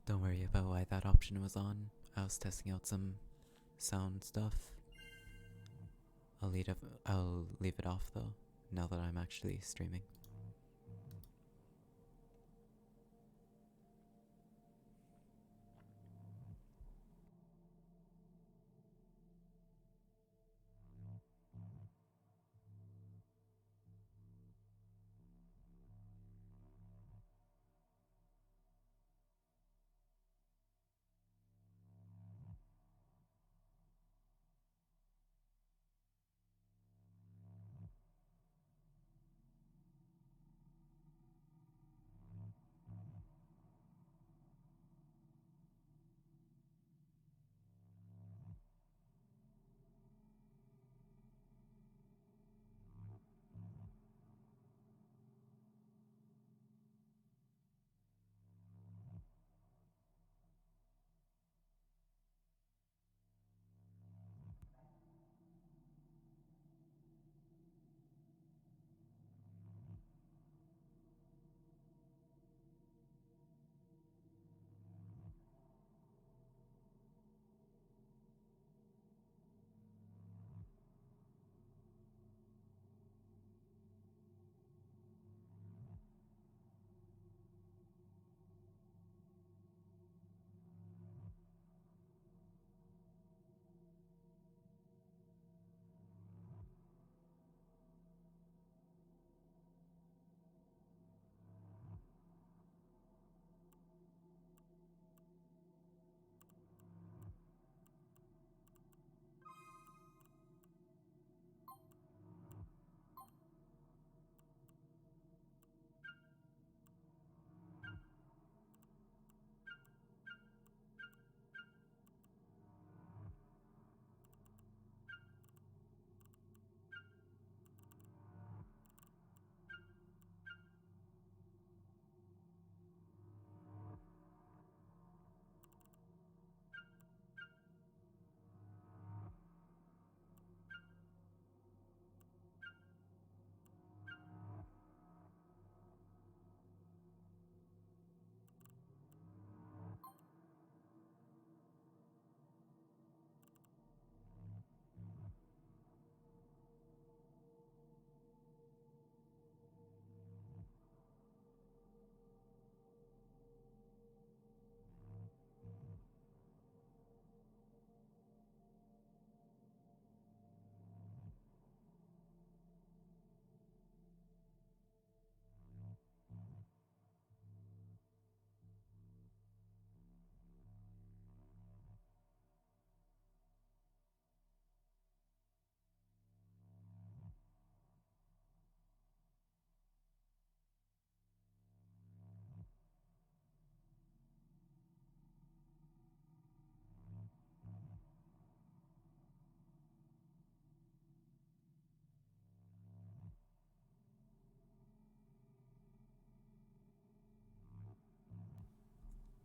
Don't worry about why that option was on. I was testing out some sound stuff. I'll leave it off though, now that I'm actually streaming.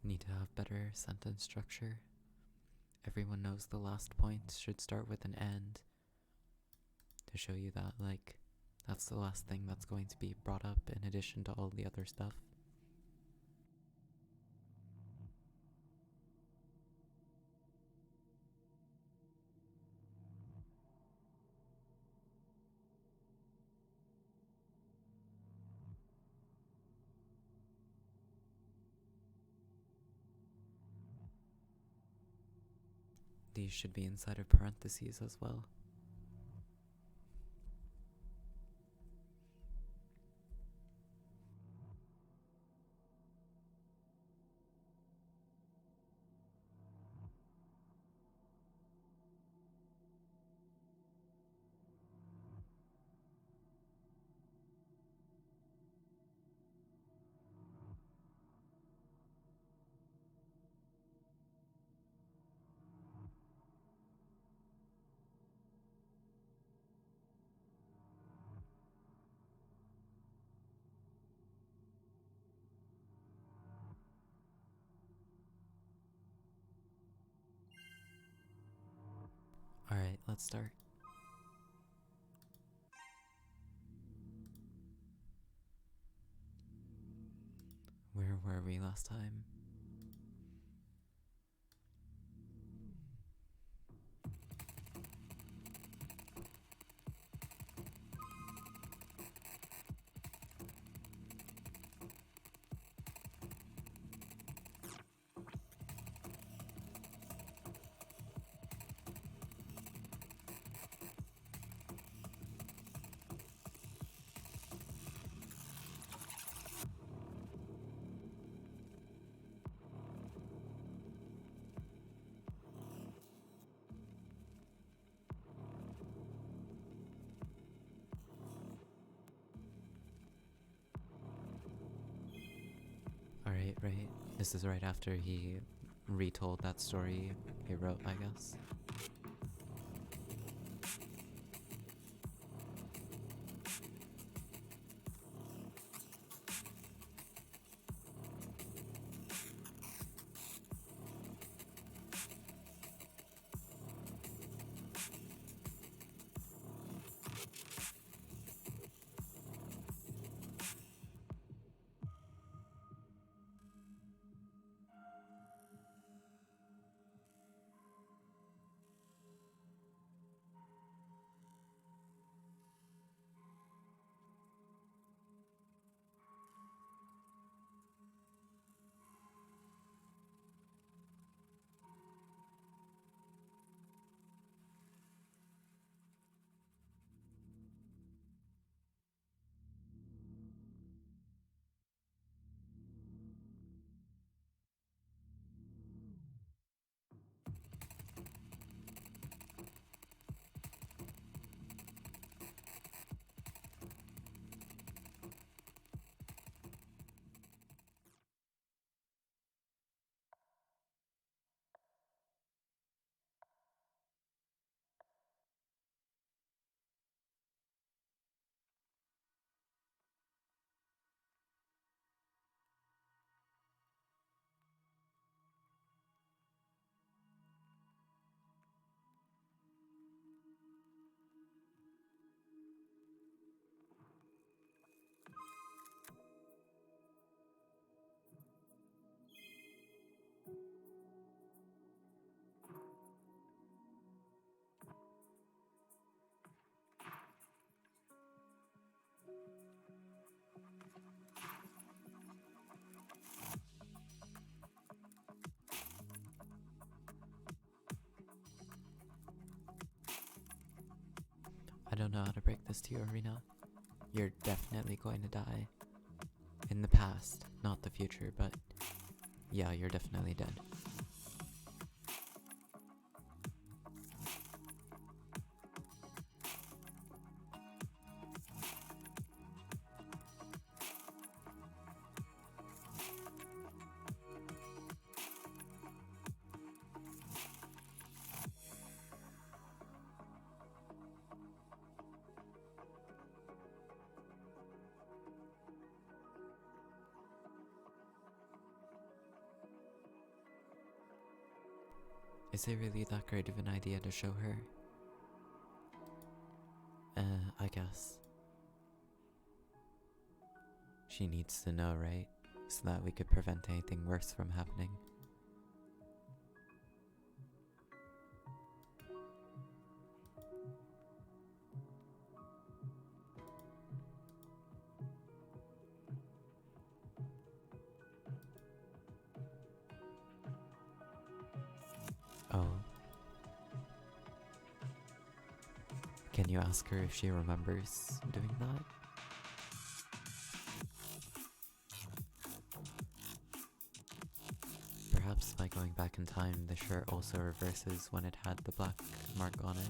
Need to have better sentence structure. Everyone knows the last point should start with an and to show you that, like, that's the last thing that's going to be brought up in addition to all the other stuff. These should be inside of parentheses as well. Alright, let's start. Where were we last time? This is right after he retold that story he wrote, I guess. I don't know how to break this to you, Arena. You're definitely going to die. In the past, not the future, but yeah, you're definitely dead. Is it really that great of an idea to show her? I guess. She needs to know, right? So that we could prevent anything worse from happening. Oh. Can you ask her if she remembers doing that? Perhaps by going back in time, the shirt also reverses when it had the black mark on it.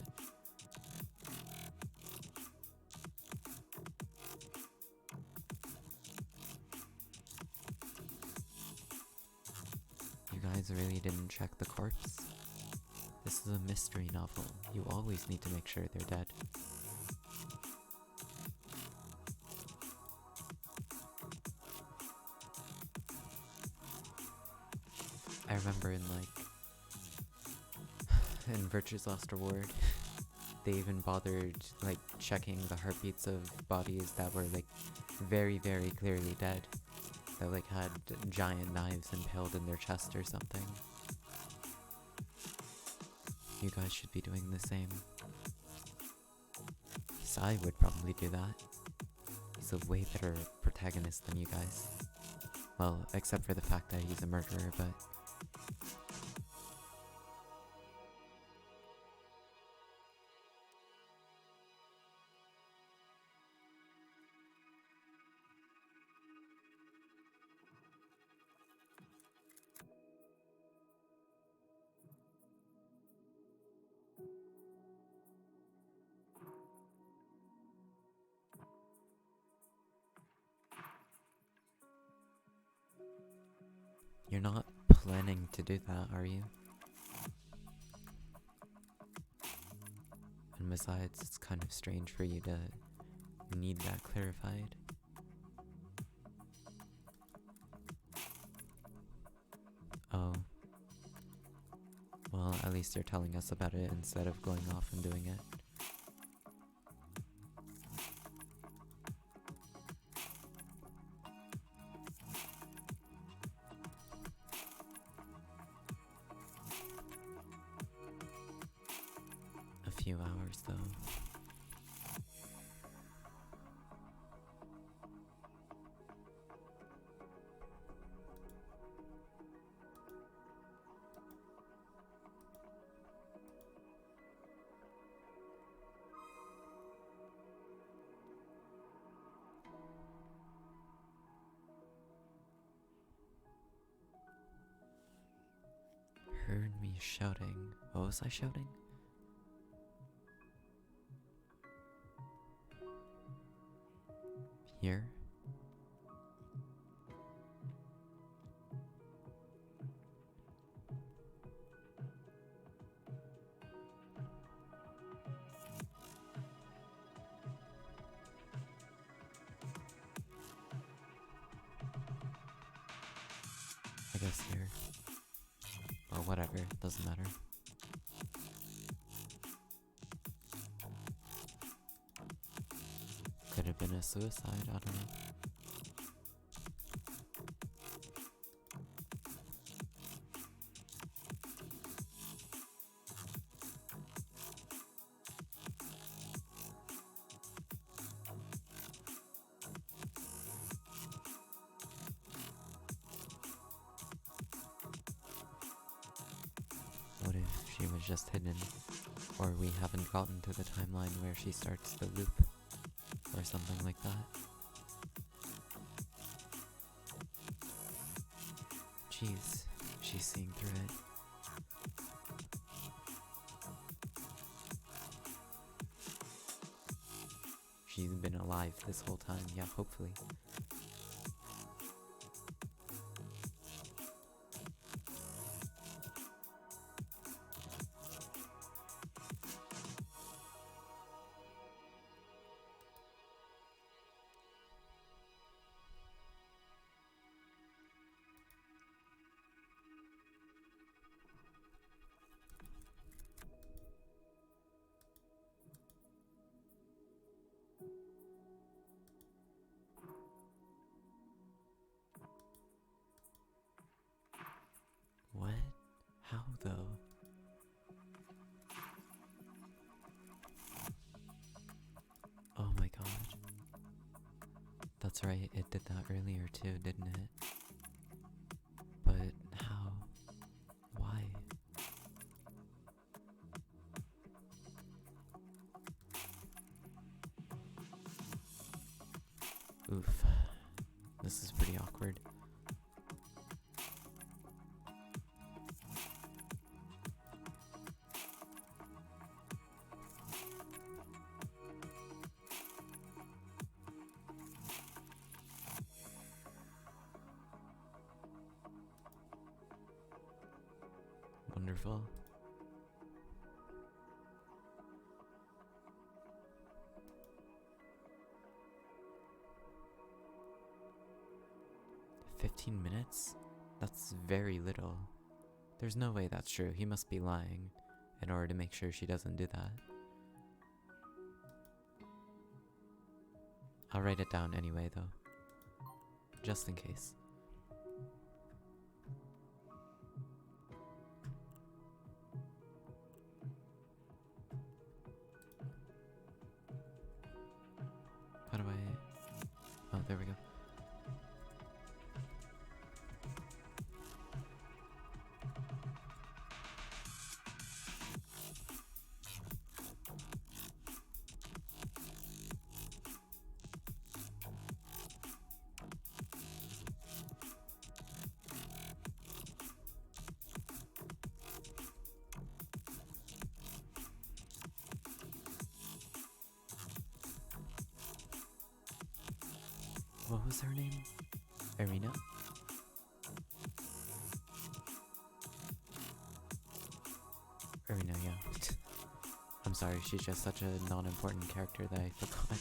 You guys really didn't check the corpse? This is a mystery novel. You always need to make sure they're dead. I remember in Virtue's Last Reward, they even bothered checking the heartbeats of bodies that were very, very clearly dead. That had giant knives impaled in their chest or something. You guys should be doing the same. Sai would probably do that. He's a way better protagonist than you guys. Well, except for the fact that he's a murderer, but... You're not planning to do that, are you? And besides, it's kind of strange for you to need that clarified. Oh. Well, at least you're telling us about it instead of going off and doing it. A few hours, though. Heard me shouting. What was I shouting? Here? I guess here. Or whatever, doesn't matter. Could have been a suicide, I don't know. What if she was just hidden? Or we haven't gotten to the timeline where she starts the loop? Or something like that. Jeez, she's seeing through it. She's been alive this whole time, yeah, hopefully. What? How though? Oh my god. That's right, it did that earlier too, didn't it? But how? Why? Oof. This is pretty awkward. Wonderful. $15? That's very little. There's no way that's true. He must be lying in order to make sure she doesn't do that. I'll write it down anyway, though. Just in case. How do I... Oh, there we go. What was her name? Irina? I'm sorry, she's just such a non-important character that I forgot.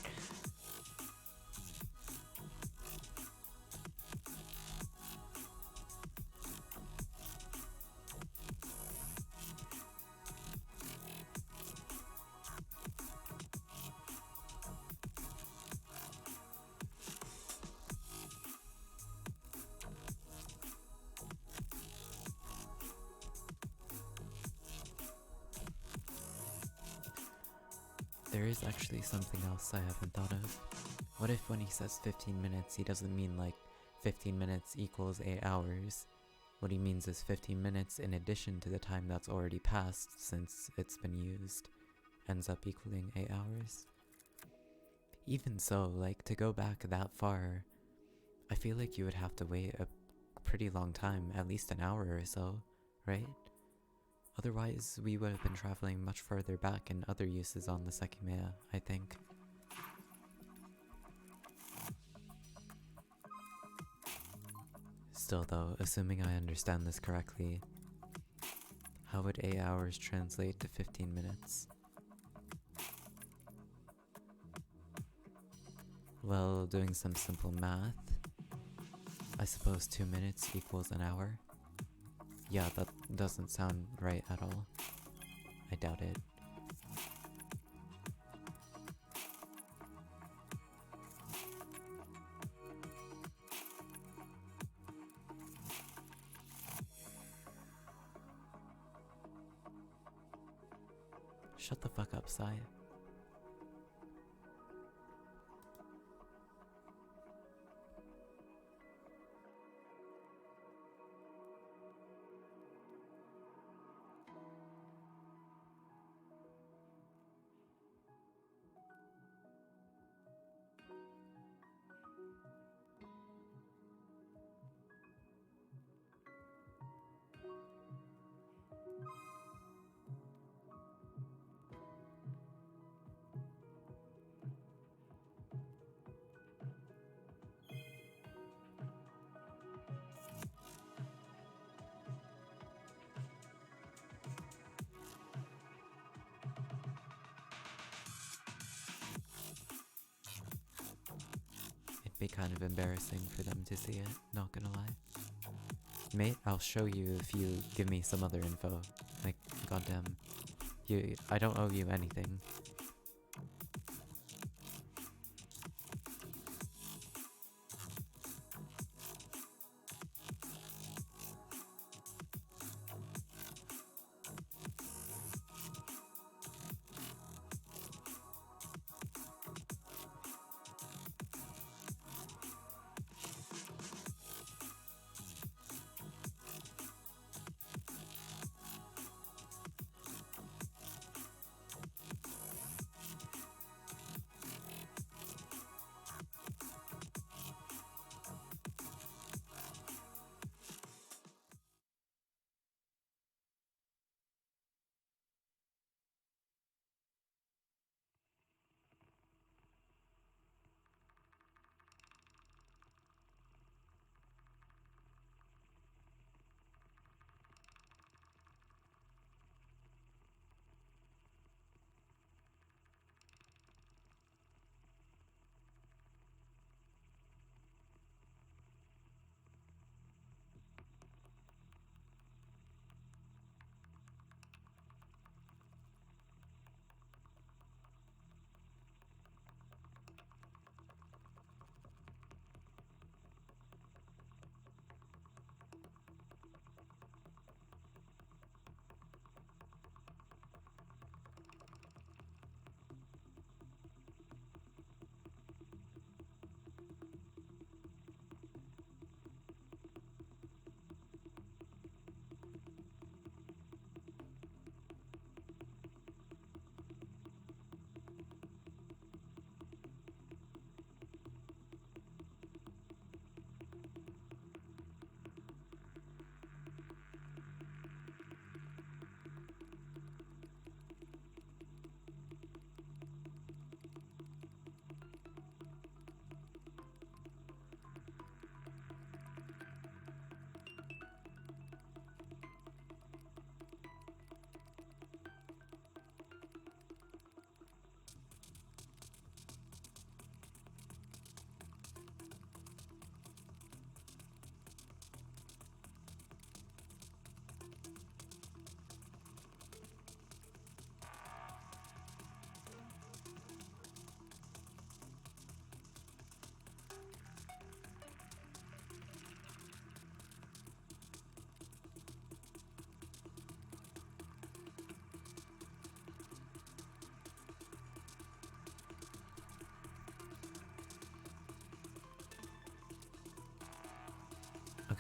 There is actually something else I haven't thought of. What if when he says 15 minutes, he doesn't mean like 15 minutes equals 8 hours? What he means is 15 minutes in addition to the time that's already passed since it's been used ends up equaling 8 hours. Even so, like, to go back that far, I feel like you would have to wait a pretty long time, at least an hour or so, right? Otherwise, we would have been traveling much further back in other uses on the Sekimeiya, I think. Still though, assuming I understand this correctly, how would 8 hours translate to 15 minutes? Well, doing some simple math, I suppose 2 minutes equals an hour. Yeah, that doesn't sound right at all. I doubt it. Shut the fuck up, Sai. It'd be kind of embarrassing for them to see it, not gonna lie. Mate, I'll show you if you give me some other info. Like, goddamn. I don't owe you anything.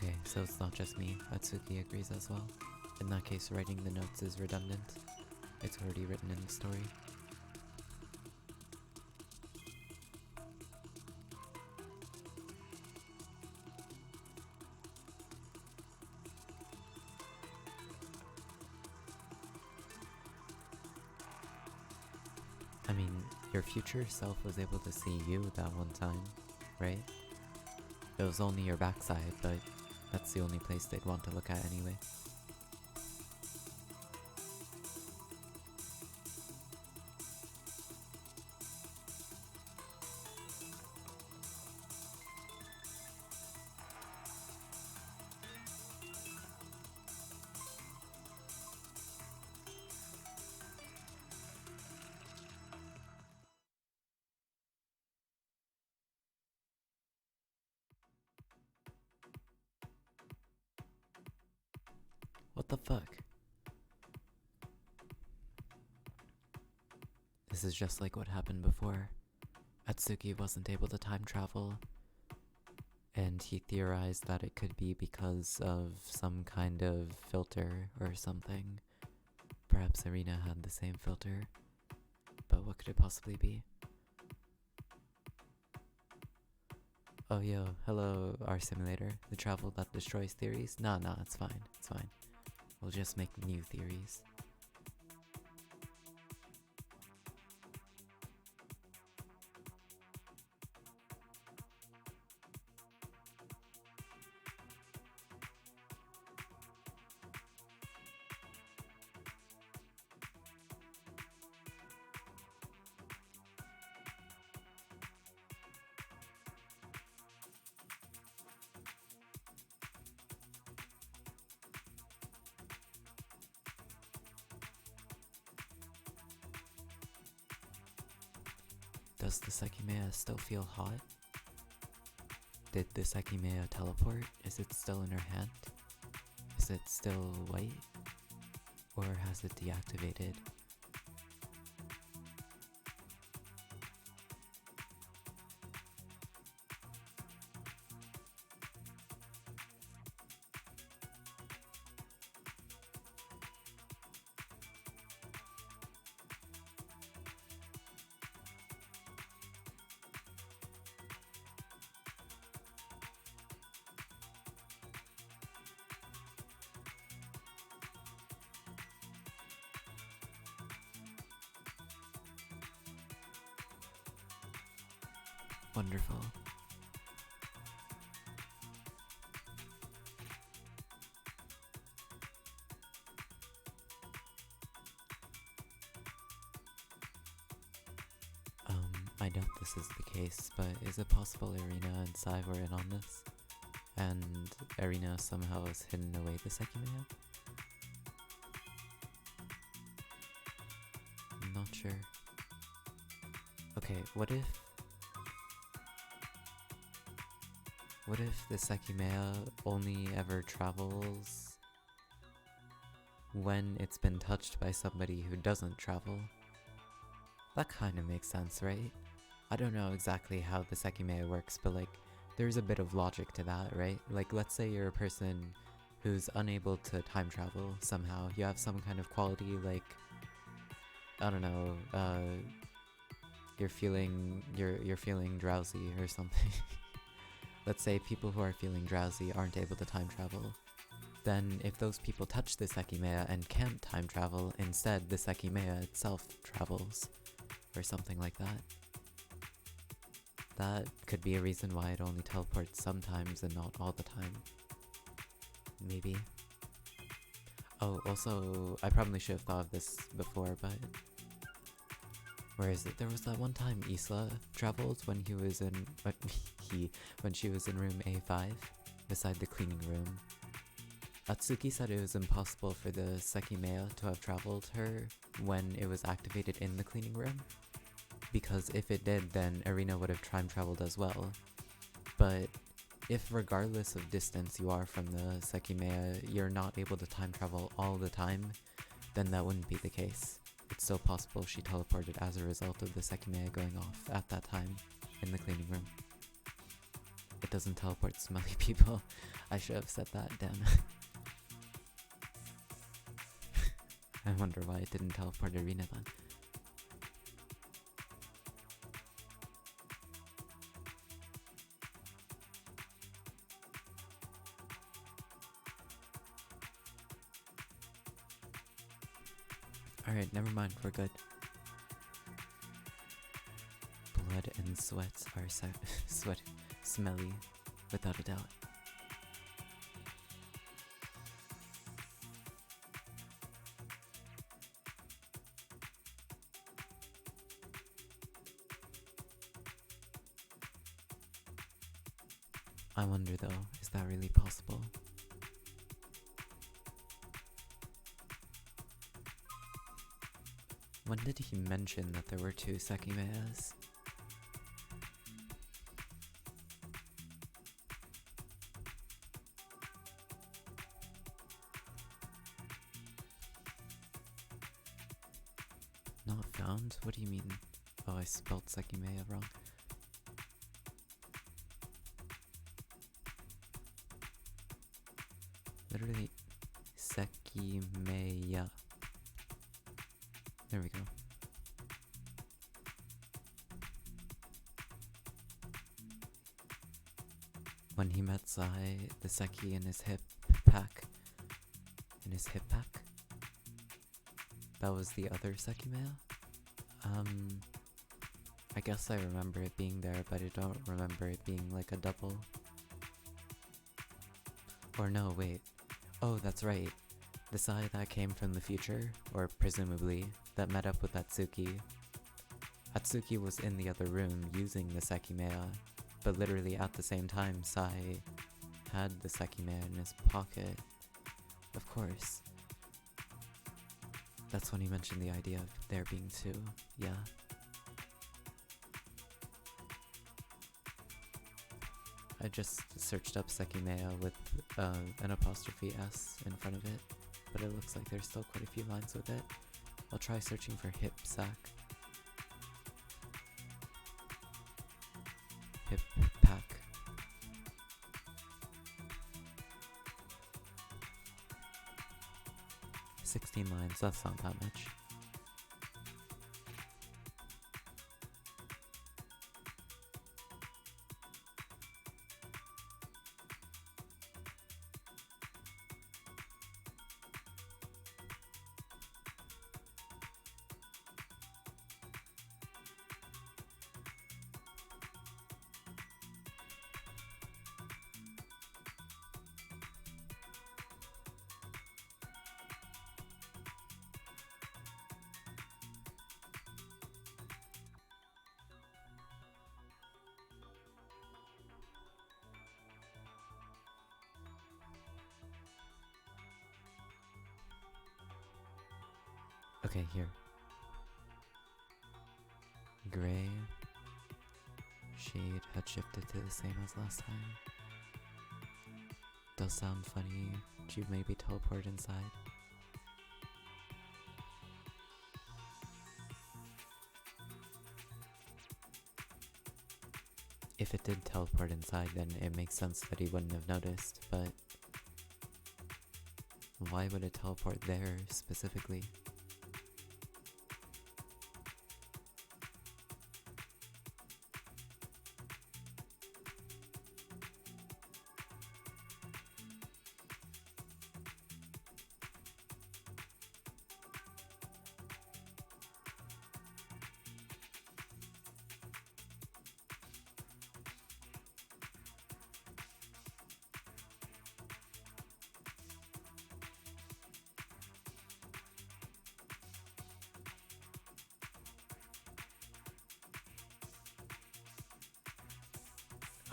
Okay, so it's not just me. Atsuki agrees as well. In that case, writing the notes is redundant. It's already written in the story. I mean, your future self was able to see you that one time, right? It was only your backside, but that's the only place they'd want to look at anyway. What the fuck? This is just like what happened before. Atsuki wasn't able to time travel, and he theorized that it could be because of some kind of filter or something. Perhaps Irina had the same filter, but what could it possibly be? Oh yo, hello our simulator. The travel that destroys theories? Nah, it's fine, it's fine. We'll just make new theories. Does the Sekimeiya still feel hot? Did the Sekimeiya teleport? Is it still in her hand? Is it still white? Or has it deactivated? Wonderful. I doubt this is the case, but is it possible Irina and Sai were in on this? And Irina somehow has hidden away the Sekimeiya? I'm not sure. Okay, what if the Sekimeiya only ever travels when it's been touched by somebody who doesn't travel? That kind of makes sense, right? I don't know exactly how the Sekimeiya works, but like, there's a bit of logic to that, right? Like, let's say you're a person who's unable to time travel somehow. You have some kind of quality, like, I don't know, you're feeling drowsy or something. Let's say people who are feeling drowsy aren't able to time travel. Then if those people touch the Sekimeiya and can't time travel, instead the Sekimeiya itself travels, or something like that. That could be a reason why it only teleports sometimes and not all the time. Maybe. Oh, also, I probably should have thought of this before, but... Where is it? There was that one time Isla traveled when he was in... when she was in room A5, beside the cleaning room. Atsuki said it was impossible for the Sekimeiya to have traveled her when it was activated in the cleaning room, because if it did, then Irina would have time traveled as well. But if regardless of distance you are from the Sekimeiya, you're not able to time travel all the time, then that wouldn't be the case. It's still possible she teleported as a result of the Sekimeiya going off at that time in the cleaning room. it doesn't teleport smelly people. I should have said that, damn it. I wonder why it didn't teleport Arena then. Alright, never mind, we're good. Blood and sweat are smelly, without a doubt. I wonder though, is that really possible? When did he mention that there were 2 Sekimeyas? Not found? What do you mean? Oh, I spelled Sekimeiya wrong. Literally, Sekimeiya. There we go. When he met Zai, the Seki in his hip pack. That was the other Sekimeiya? I guess I remember it being there, but I don't remember it being like a double. Or no, wait. Oh, that's right. The Sai that came from the future, or presumably, that met up with Atsuki. Atsuki was in the other room using the Sekimeiya, but literally at the same time, Sai had the Sekimeiya in his pocket. Of course. That's when he mentioned the idea of there being 2, yeah. I just searched up Sekimeiya with an apostrophe S in front of it, but it looks like there's still quite a few lines with it. I'll try searching for hip sack. Hip pack. "16 lines, that's not that much. Okay, here. Gray. Shade had shifted to the same as last time. Does sound funny. You maybe teleport inside. If it did teleport inside, then it makes sense that he wouldn't have noticed, but why would it teleport there specifically?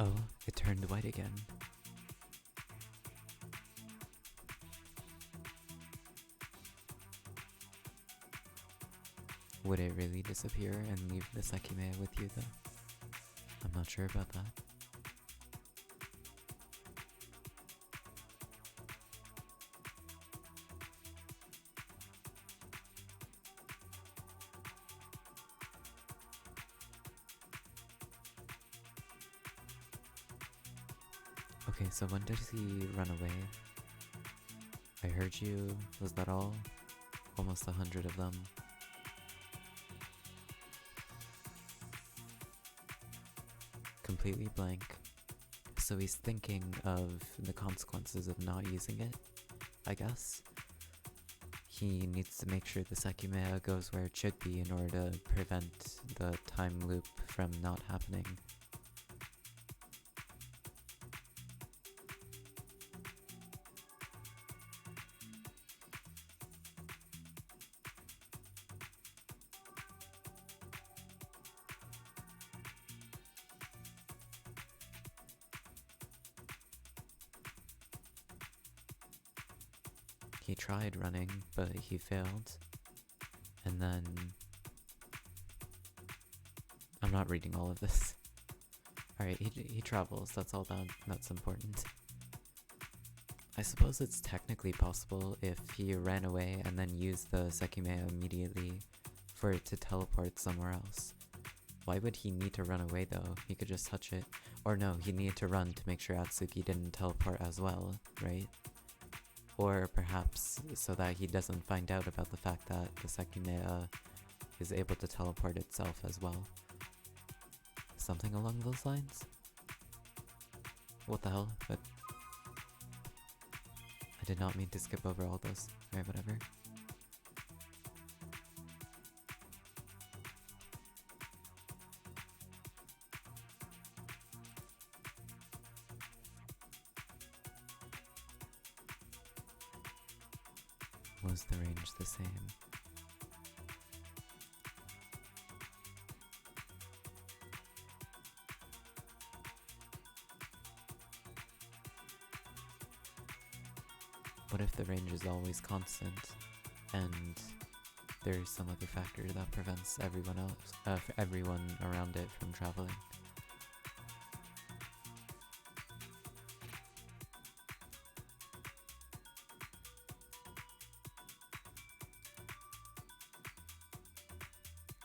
Oh, it turned white again. Would it really disappear and leave the Sekimeiya with you though? I'm not sure about that. Okay, so when did he run away? I heard you. Was that all? Almost 100 of them. Completely blank. So he's thinking of the consequences of not using it, I guess. He needs to make sure the Sekimeiya goes where it should be in order to prevent the time loop from not happening. He tried running, but he failed. And then... I'm not reading all of this. Alright, he travels, that's all that's important. I suppose it's technically possible if he ran away and then used the Sekimeiya immediately for it to teleport somewhere else. Why would he need to run away though? He could just touch it. Or no, he needed to run to make sure Atsuki didn't teleport as well, right? Or perhaps so that he doesn't find out about the fact that the Sekimeiya is able to teleport itself as well. Something along those lines? What the hell? But I did not mean to skip over all those. Alright, whatever. Was the range the same? What if the range is always constant, and there's some other factor that prevents everyone around it from traveling?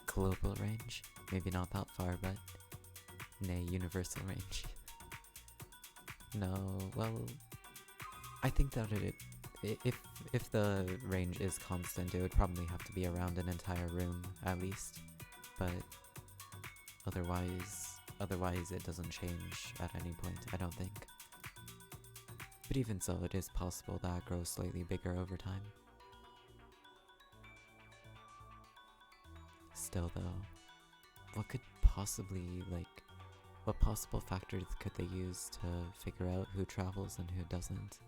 Global range? Maybe not that far, but nay, universal range. No, well, I think that if the range is constant, it would probably have to be around an entire room at least, but otherwise it doesn't change at any point, I don't think. But even so, it is possible that it grows slightly bigger over time. Still though, what possible factors could they use to figure out who travels and who doesn't?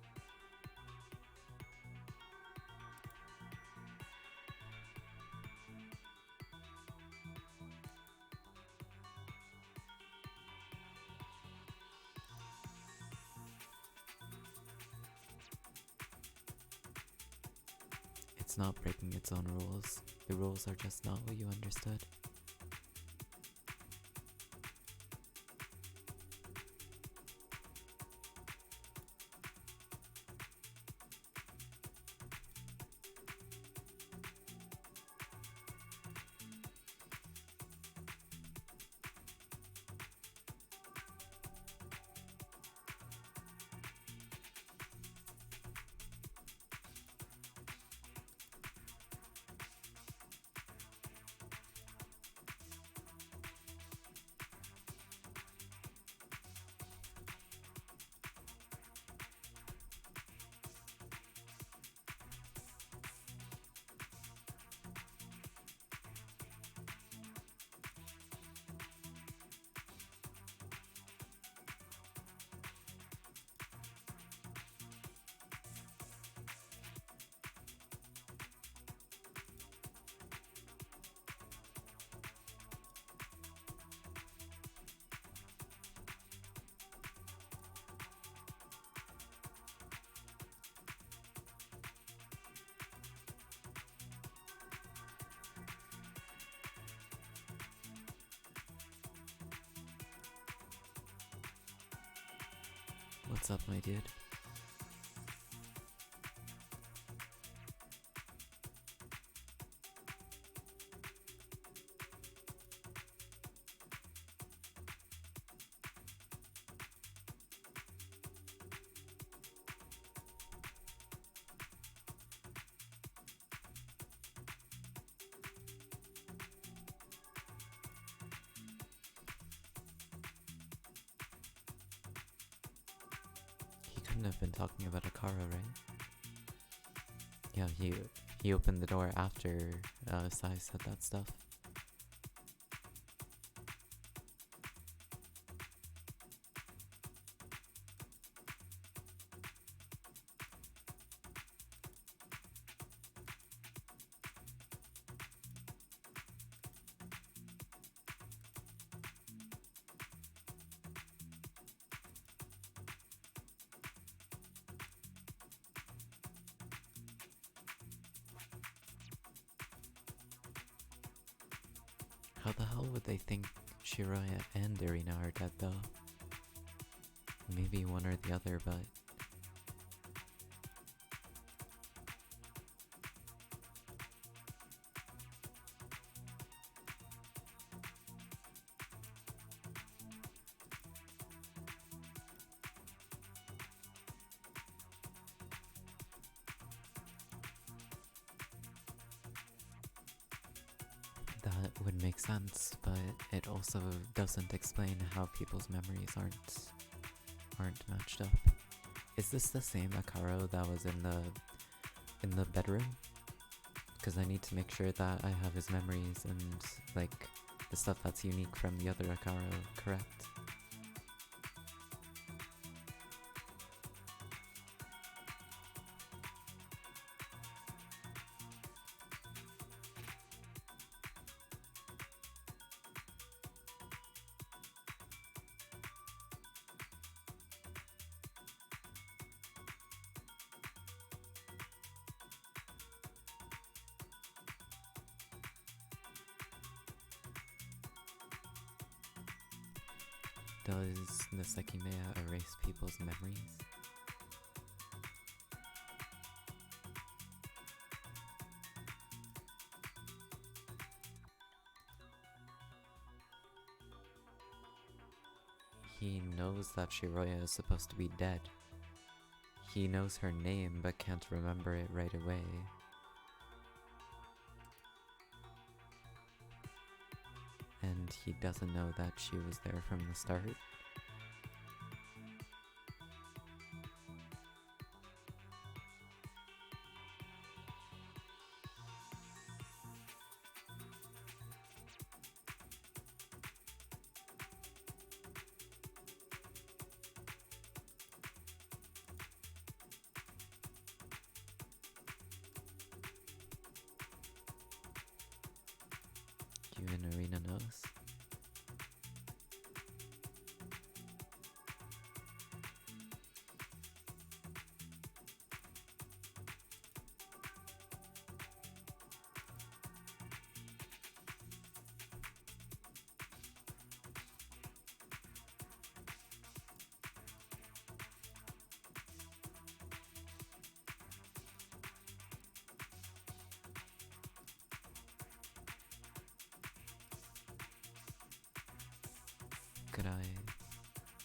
It's not breaking its own rules. The rules are just not what you understood. What's up, my dude? couldn't have been talking about Akara, right? Yeah, he opened the door after Sai said that stuff. How the hell would they think Shiroya and Irina are dead though? Maybe one or the other, but... that would make sense, but it also doesn't explain how people's memories aren't matched up. Is this the same Akaro that was in the bedroom? Because I need to make sure that I have his memories and like the stuff that's unique from the other Akaro correct. Does the Sekimeiya erase people's memories? He knows that Shiroya is supposed to be dead. He knows her name but can't remember it right away. And he doesn't know that she was there from the start. Even Arena knows.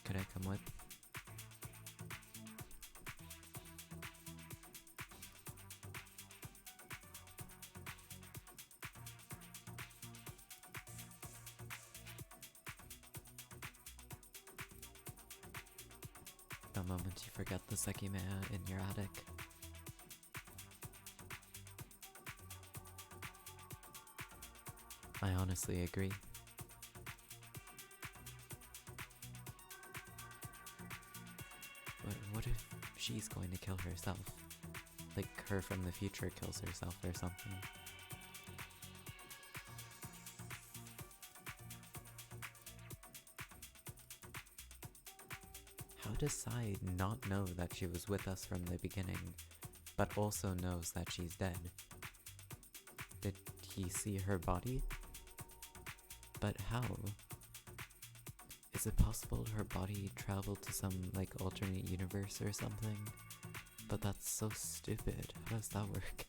Could I come with? The moment you forget the Sekimeiya in your attic. I honestly agree. But what if she's going to kill herself? Like her from the future kills herself or something. How does Sai not know that she was with us from the beginning, but also knows that she's dead? Did he see her body? But how? Is it possible her body traveled to some, like, alternate universe or something? But that's so stupid. How does that work?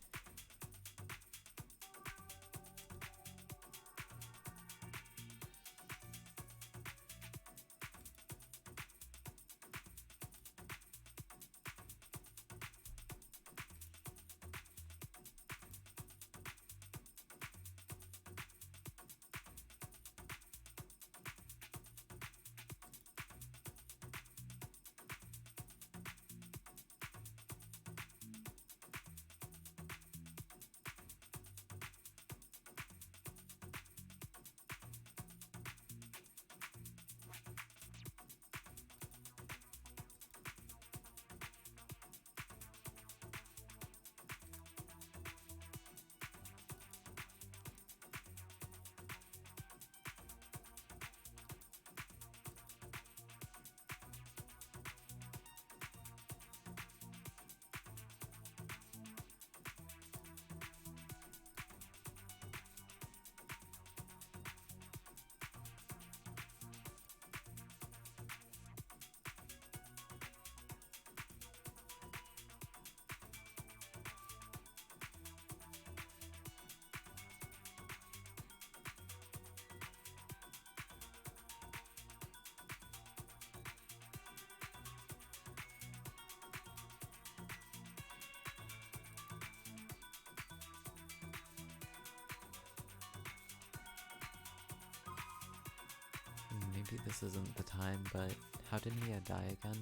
maybe this isn't the time, but how did Mia die again?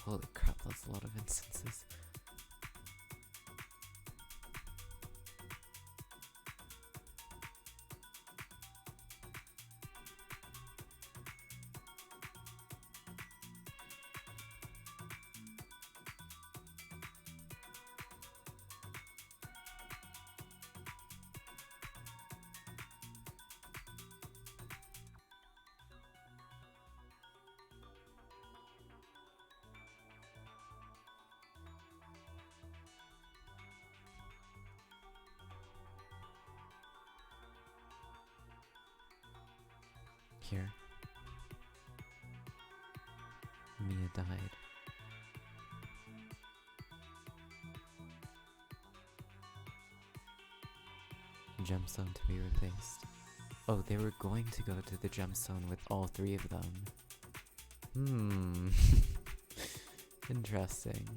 Holy crap, that's a lot of instances. Here. Mia died. Gemstone to be replaced. Oh, they were going to go to the gemstone with all three of them. Interesting.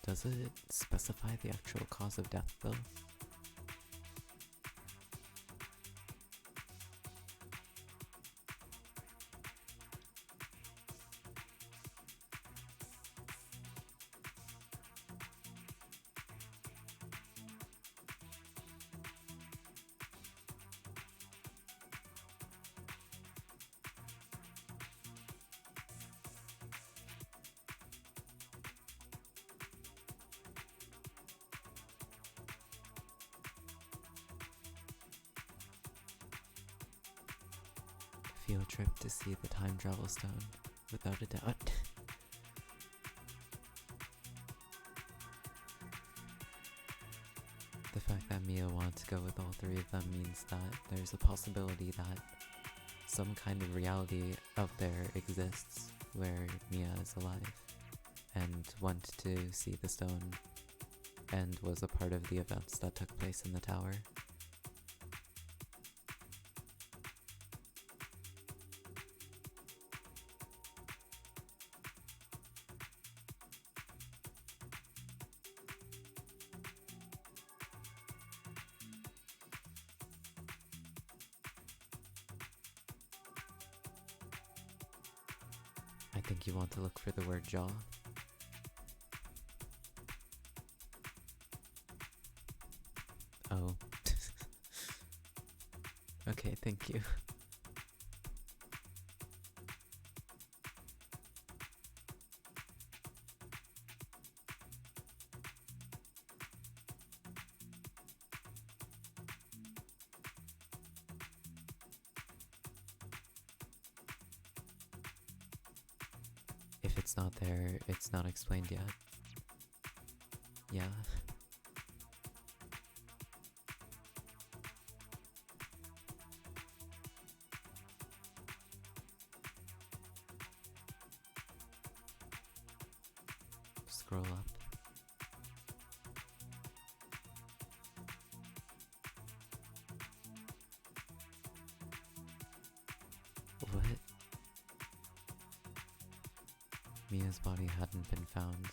Does it specify the actual cause of death, though? Field trip to see the time travel stone, without a doubt. The fact that Mia wanted to go with all three of them means that there's a possibility that some kind of reality out there exists where Mia is alive and went to see the stone and was a part of the events that took place in the tower. I think you want to look for the word jaw. Oh. Okay, thank you. If it's not there, it's not explained yet. Yeah. Scroll up. What? Mia's body hadn't been found.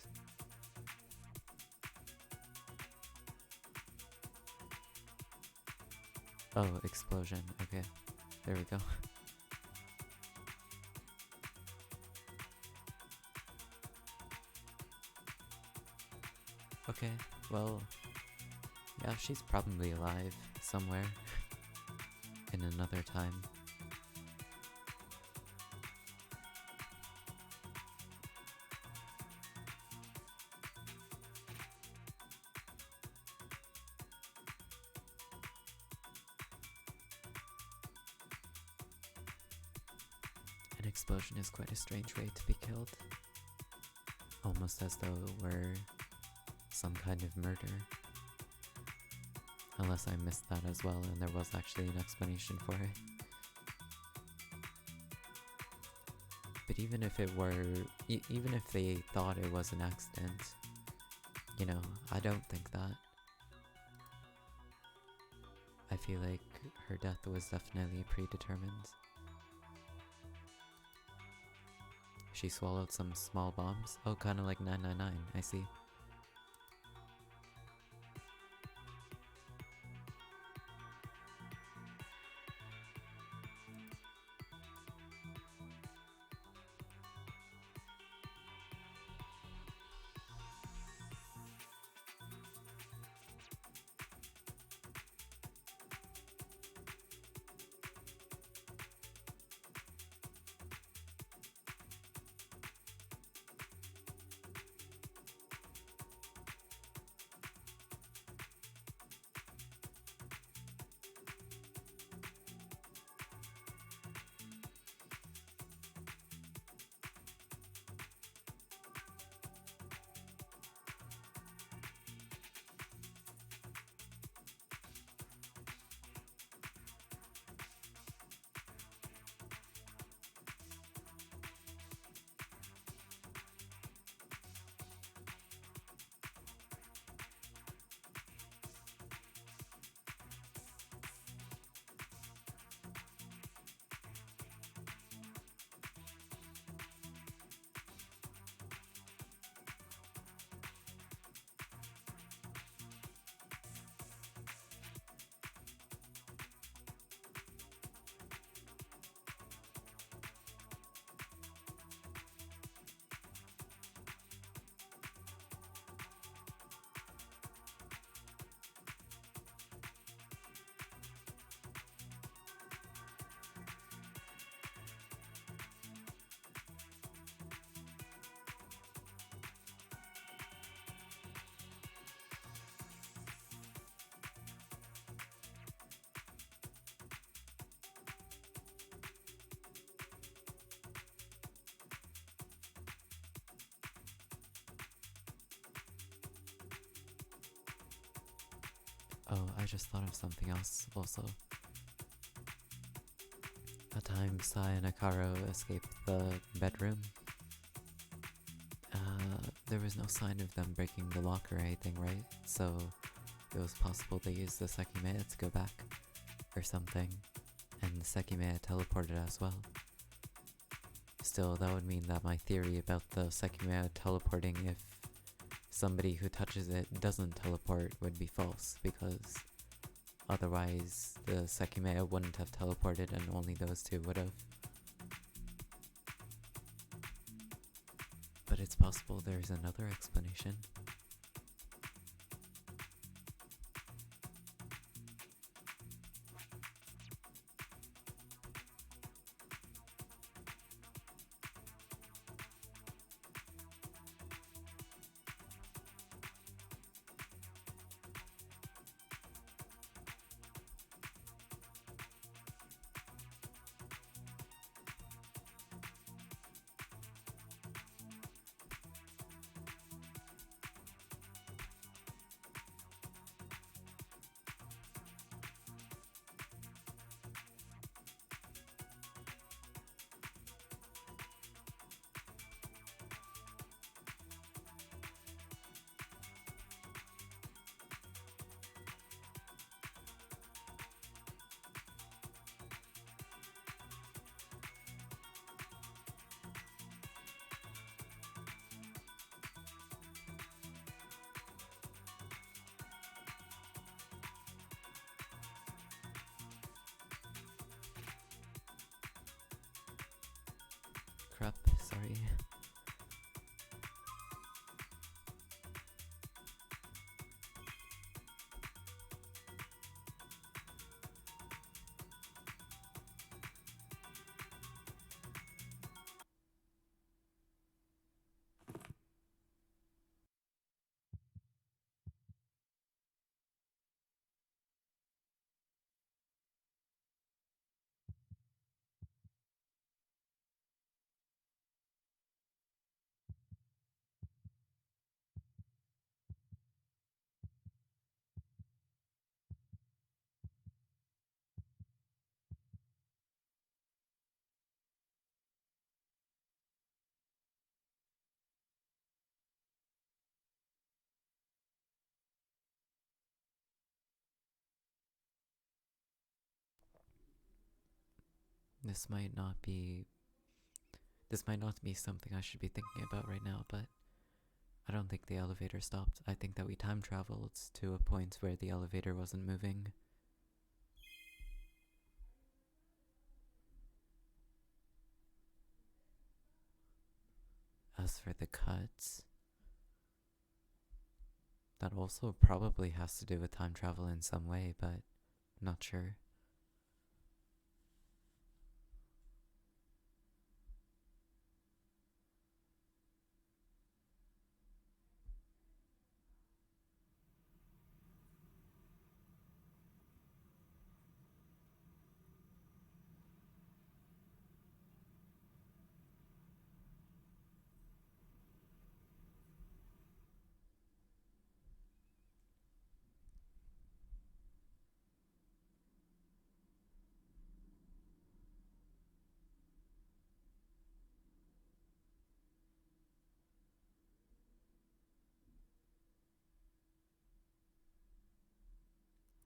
Oh, explosion. Okay, there we go. Okay, well, yeah, she's probably alive somewhere in another time. An explosion is quite a strange way to be killed. Almost as though it were some kind of murder. Unless I missed that as well and there was actually an explanation for it. But even if it were, even if they thought it was an accident, you know, I don't think that. I feel like her death was definitely predetermined. She swallowed some small bombs. Oh, kind of like 999, I see. Oh, I just thought of something else also. A time Sai and Akaro escaped the bedroom. There was no sign of them breaking the lock or anything, right? So it was possible they used the Sekimeiya to go back or something, and the Sekimeiya teleported as well. Still, that would mean that my theory about the Sekimeiya teleporting if somebody who touches it doesn't teleport would be false, because otherwise the Sekimeiya wouldn't have teleported and only those two would have. But it's possible there's another explanation. Crap, sorry. This might not be something I should be thinking about right now, but I don't think the elevator stopped. I think that we time traveled to a point where the elevator wasn't moving. As for the cuts, that also probably has to do with time travel in some way, but not sure.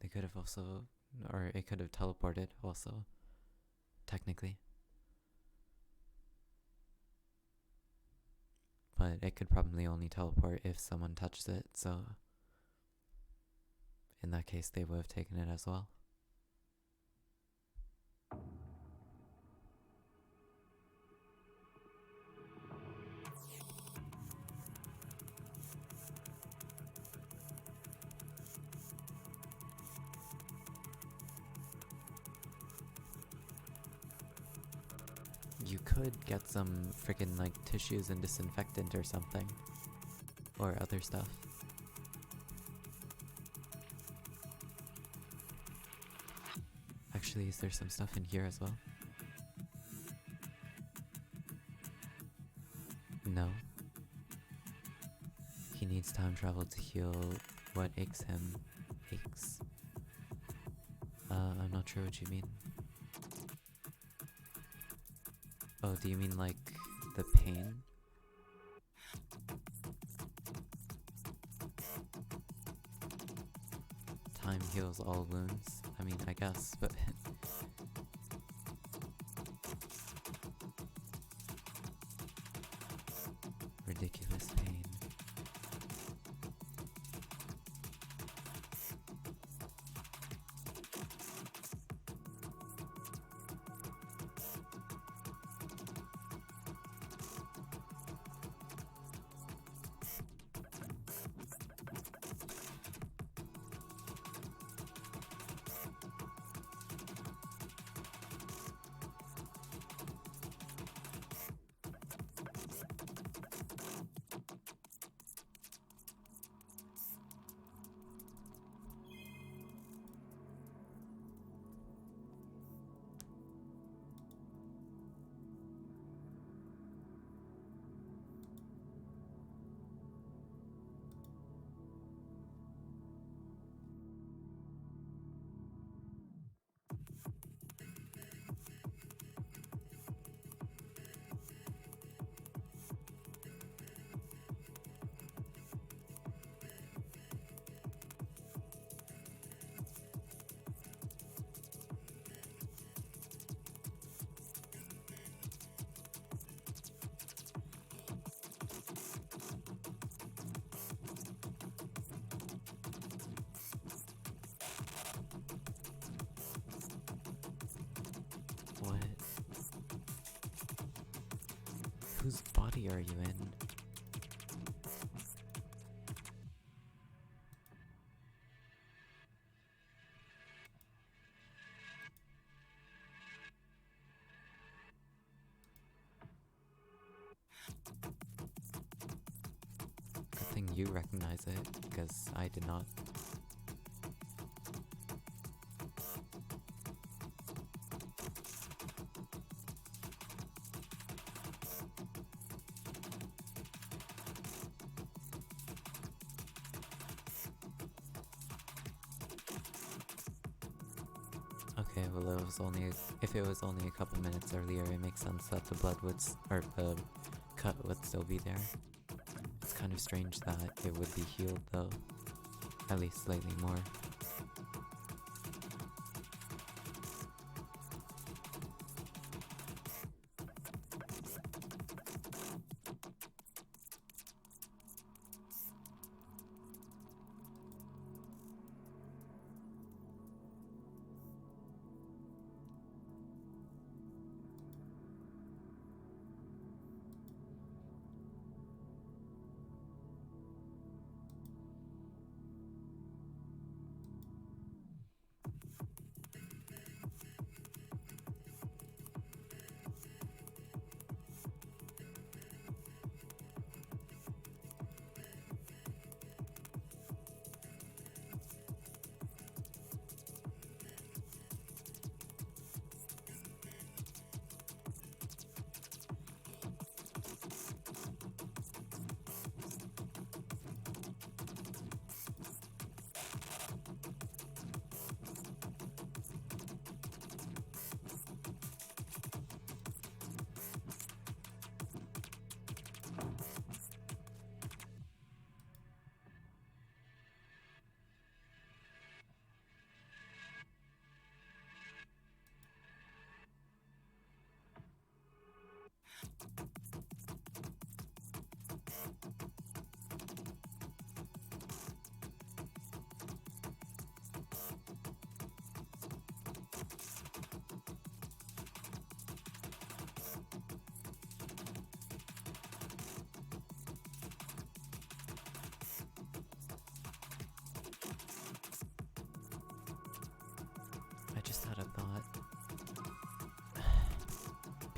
They could have also, or it could have teleported also, technically. But it could probably only teleport if someone touches it, so in that case they would have taken it as well. You could get some freaking like tissues and disinfectant or something. Or other stuff. Actually, is there some stuff in here as well? No. He needs time travel to heal what aches him. Aches. I'm not sure what you mean. Oh, do you mean like the pain? Time heals all wounds. I mean, I guess, but ridiculous pain. What? Whose body are you in? Good thing you recognize it, because I did not. Okay, well if it was only a couple minutes earlier, it makes sense that the blood would, or the cut would still be there. It's kind of strange that it would be healed though, at least slightly more.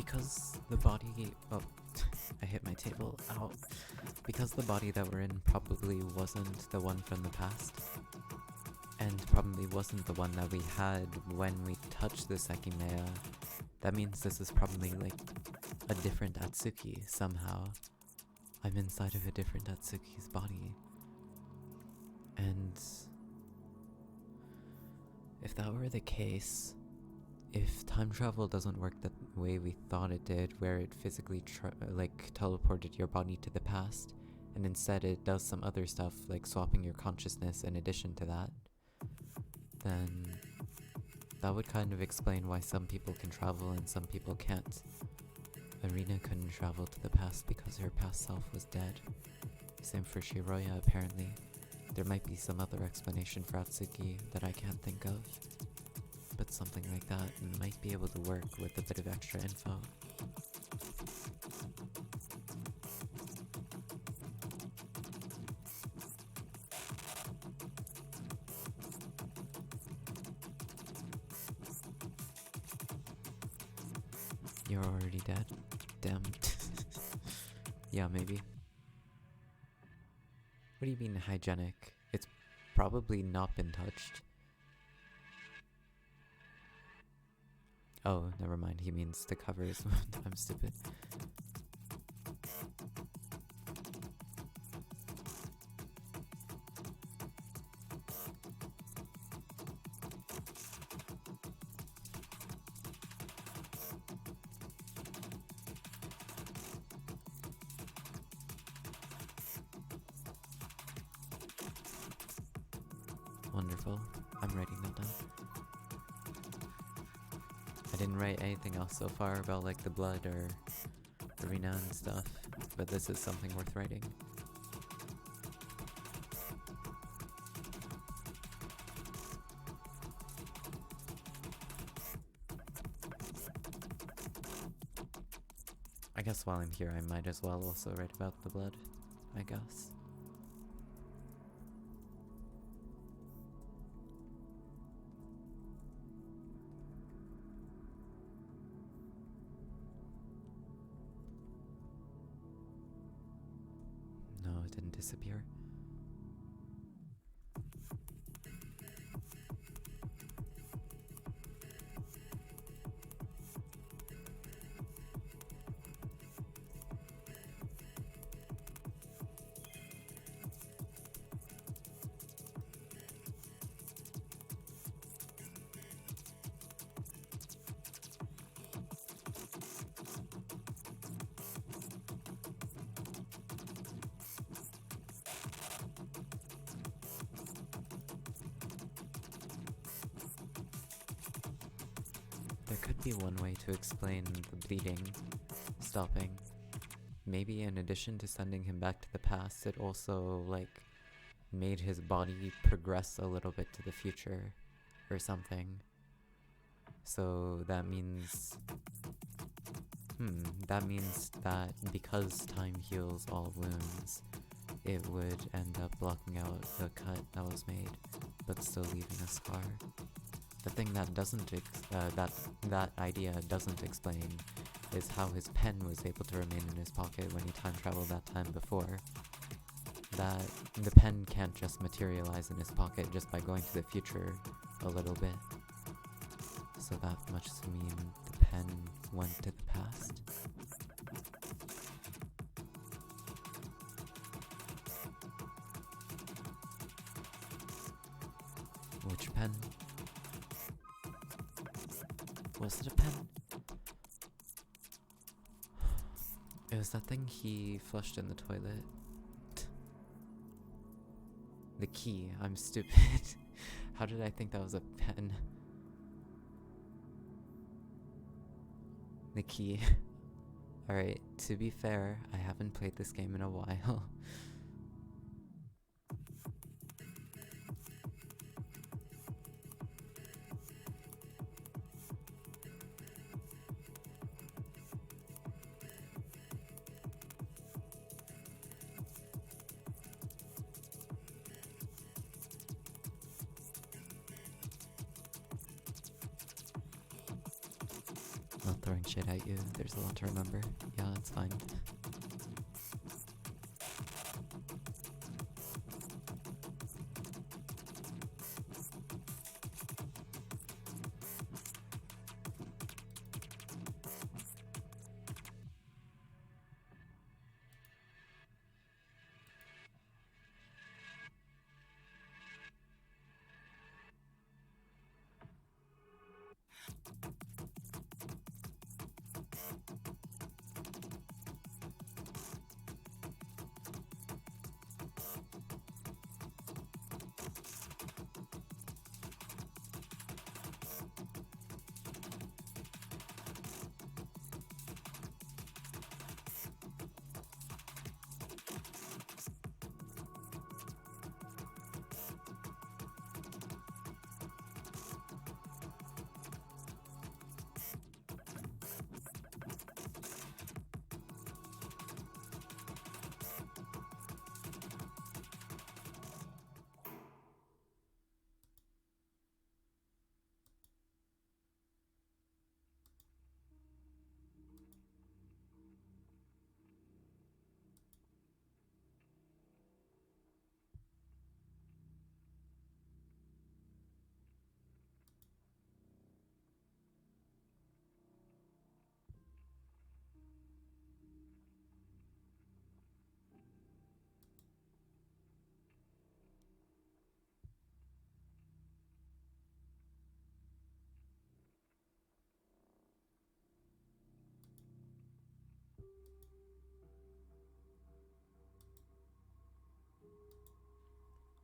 because the body... Oh, I hit my table. Ow. Because the body that we're in probably wasn't the one from the past, and probably wasn't the one that we had when we touched the Sekimeiya, that means this is probably like a different Atsuki somehow. I'm inside of a different Atsuki's body. And if that were the case, if time travel doesn't work the way we thought it did, where it physically teleported your body to the past, and instead it does some other stuff like swapping your consciousness in addition to that, then that would kind of explain why some people can travel and some people can't. Arina couldn't travel to the past because her past self was dead. Same for Shiroya, apparently. There might be some other explanation for Atsuki that I can't think of, but something like that might be able to work with a bit of extra info. You're already dead? Damn. Yeah, maybe. What do you mean hygienic? It's probably not been touched. Oh, never mind. He means the covers. I'm stupid. Wonderful. I'm writing that down. I didn't write anything else so far about like the blood or arena and stuff, but this is something worth writing. I guess while I'm here I might as well also write about the blood, I guess. No, it didn't disappear. There could be one way to explain the bleeding stopping. Maybe in addition to sending him back to the past, it also, like, made his body progress a little bit to the future or something. So that means... that means that because time heals all wounds, it would end up blocking out the cut that was made, but still leaving a scar. The thing that doesn't that idea doesn't explain is how his pen was able to remain in his pocket when he time traveled that time before. That the pen can't just materialize in his pocket just by going to the future a little bit. So that must mean the pen went to the past. Which pen? Was it a pen? It was that thing he flushed in the toilet. The key. I'm stupid. How did I think that was a pen? The key. Alright, to be fair, I haven't played this game in a while. Not throwing shit at you. There's a lot to remember. Yeah, it's fine.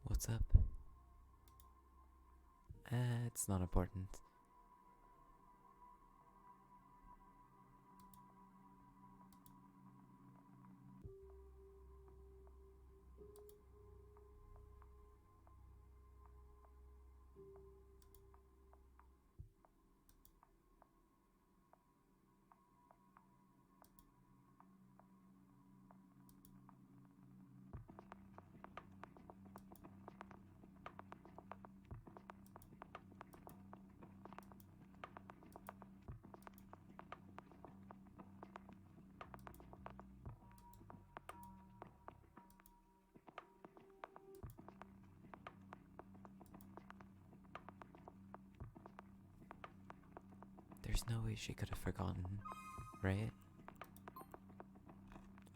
What's up? It's not important. There's no way she could have forgotten, right?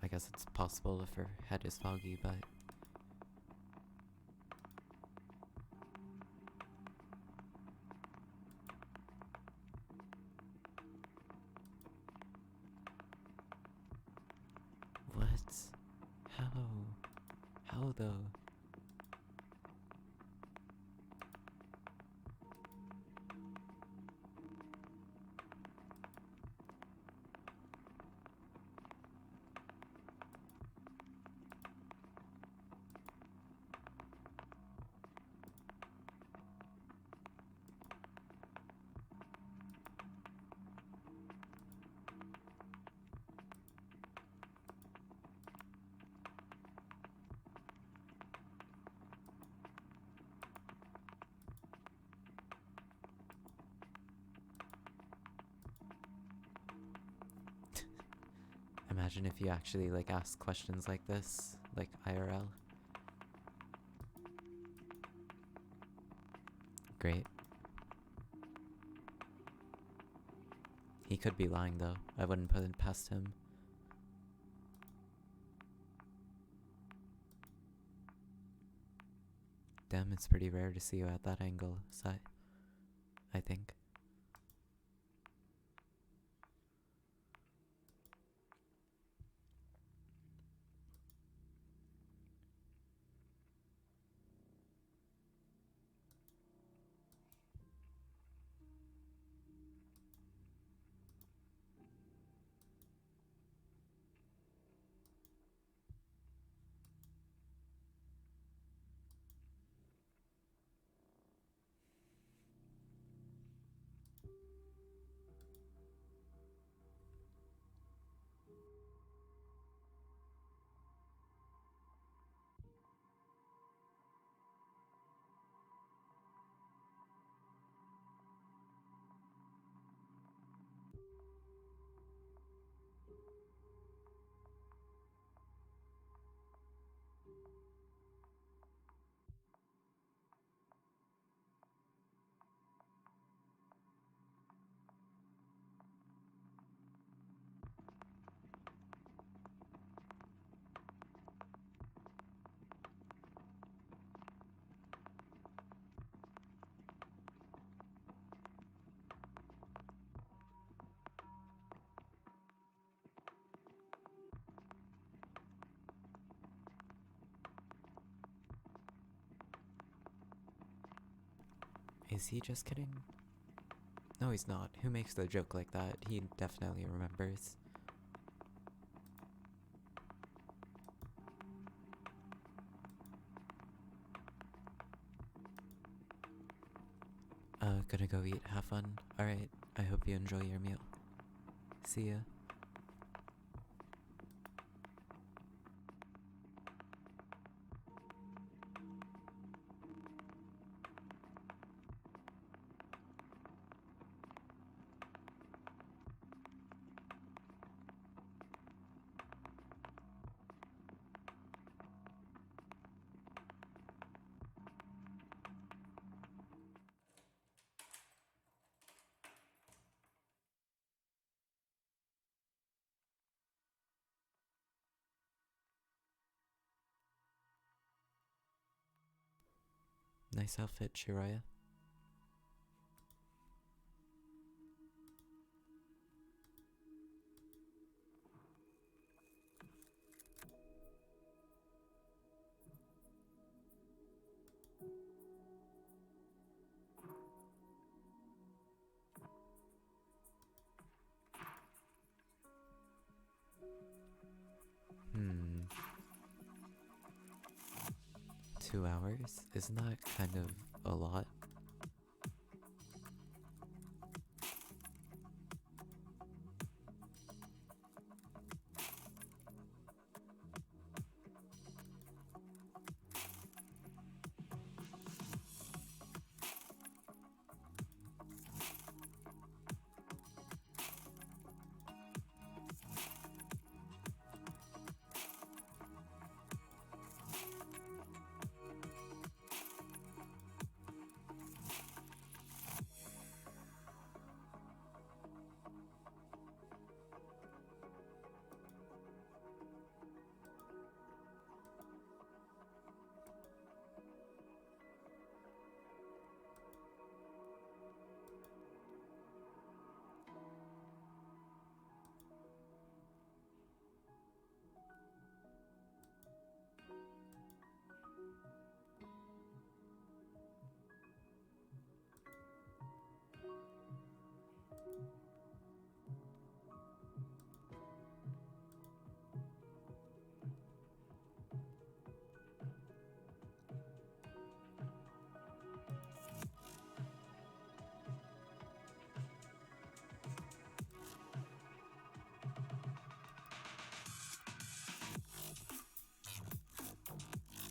I guess it's possible if her head is foggy, but... What? How? How though? Imagine if you actually like ask questions like this, like IRL. Great. He could be lying though. I wouldn't put it past him. Damn, it's pretty rare to see you at that angle, I think. Is he just kidding? No, he's not. Who makes the joke like that? He definitely remembers. Gonna go eat. Have fun. Alright, I hope you enjoy your meal. See ya. Nice outfit, Shiraya. Hmm. 2 hours? Isn't that kind of a lot?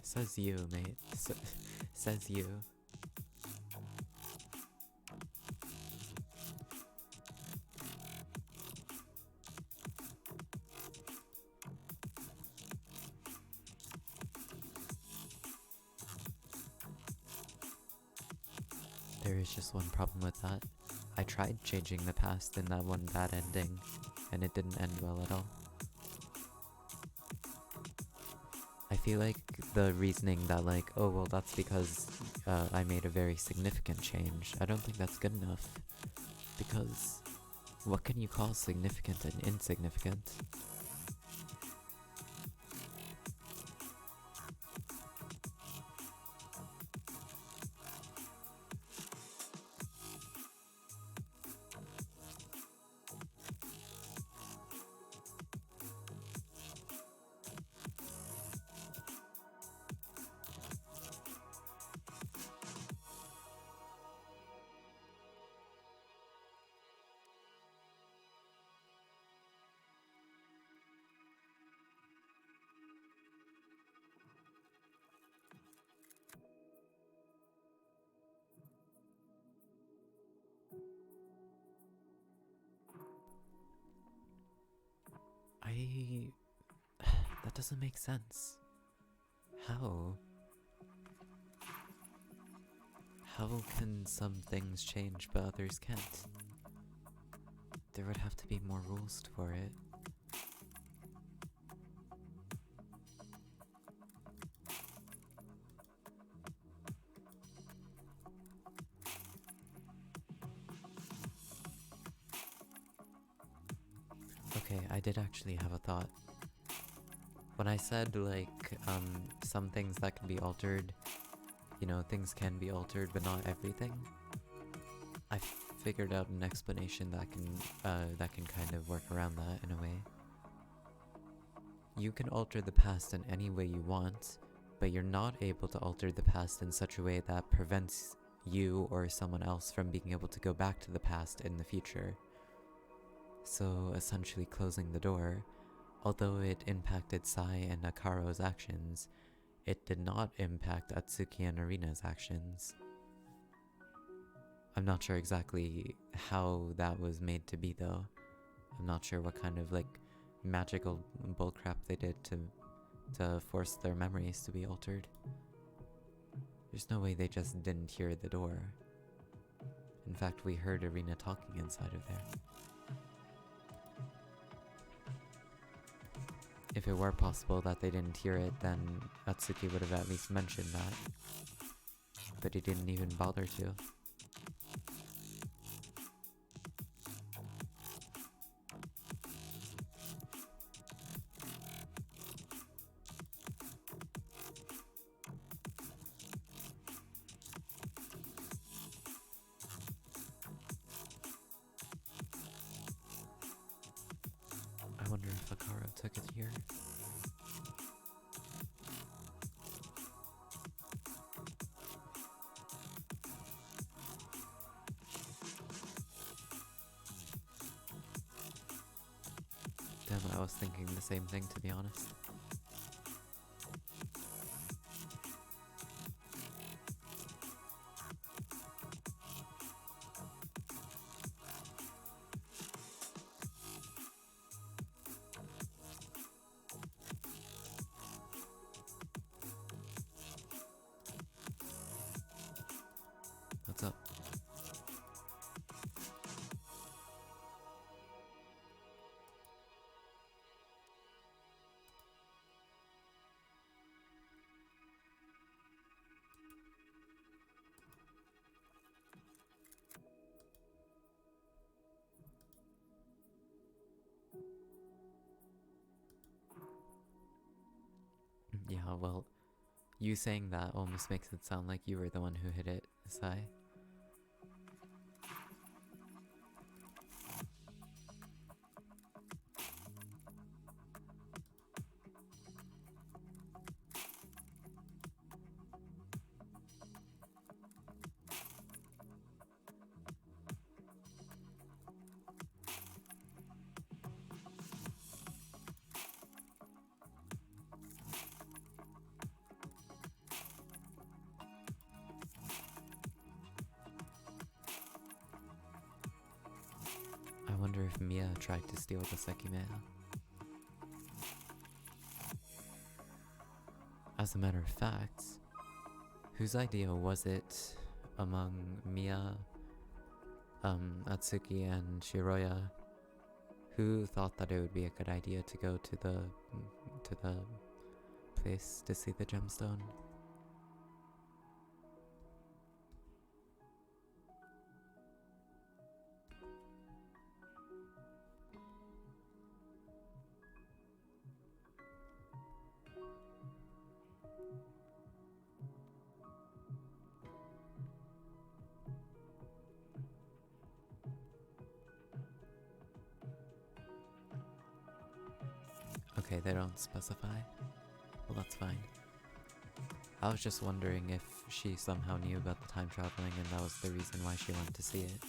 Says you, mate. Says you. There is just one problem with that. I tried changing the past in that one bad ending, and it didn't end well at all. I feel like the reasoning that like, oh well that's because I made a very significant change, I don't think that's good enough. Because what can you call significant and insignificant? I... that doesn't make sense. How? How can some things change but others can't? There would have to be more rules for it. Okay, I did actually have a thought. When I said, like, some things that can be altered, you know, things can be altered, but not everything. I figured out an explanation that can kind of work around that in a way. You can alter the past in any way you want, but you're not able to alter the past in such a way that prevents you or someone else from being able to go back to the past in the future. So essentially closing the door, although it impacted Sai and Akaro's actions, it did not impact Atsuki and Arina's actions. I'm not sure exactly how that was made to be though. I'm not sure what kind of like magical bullcrap they did to force their memories to be altered. There's no way they just didn't hear the door. In fact, we heard Arina talking inside of there. If it were possible that they didn't hear it, then Atsuki would have at least mentioned that. But he didn't even bother to. I wonder if Akaro took it here. Damn, I was thinking the same thing, to be honest. What's up? Yeah, well, you saying that almost makes it sound like you were the one who hit it, Sai. I wonder if Mia tried to steal the Sekimeiya. As a matter of fact, whose idea was it among Mia, Atsuki, and Shiroya? Who thought that it would be a good idea to go to the place to see the gemstone? Okay, they don't specify. Well, that's fine. I was just wondering if she somehow knew about the time traveling and that was the reason why she wanted to see it.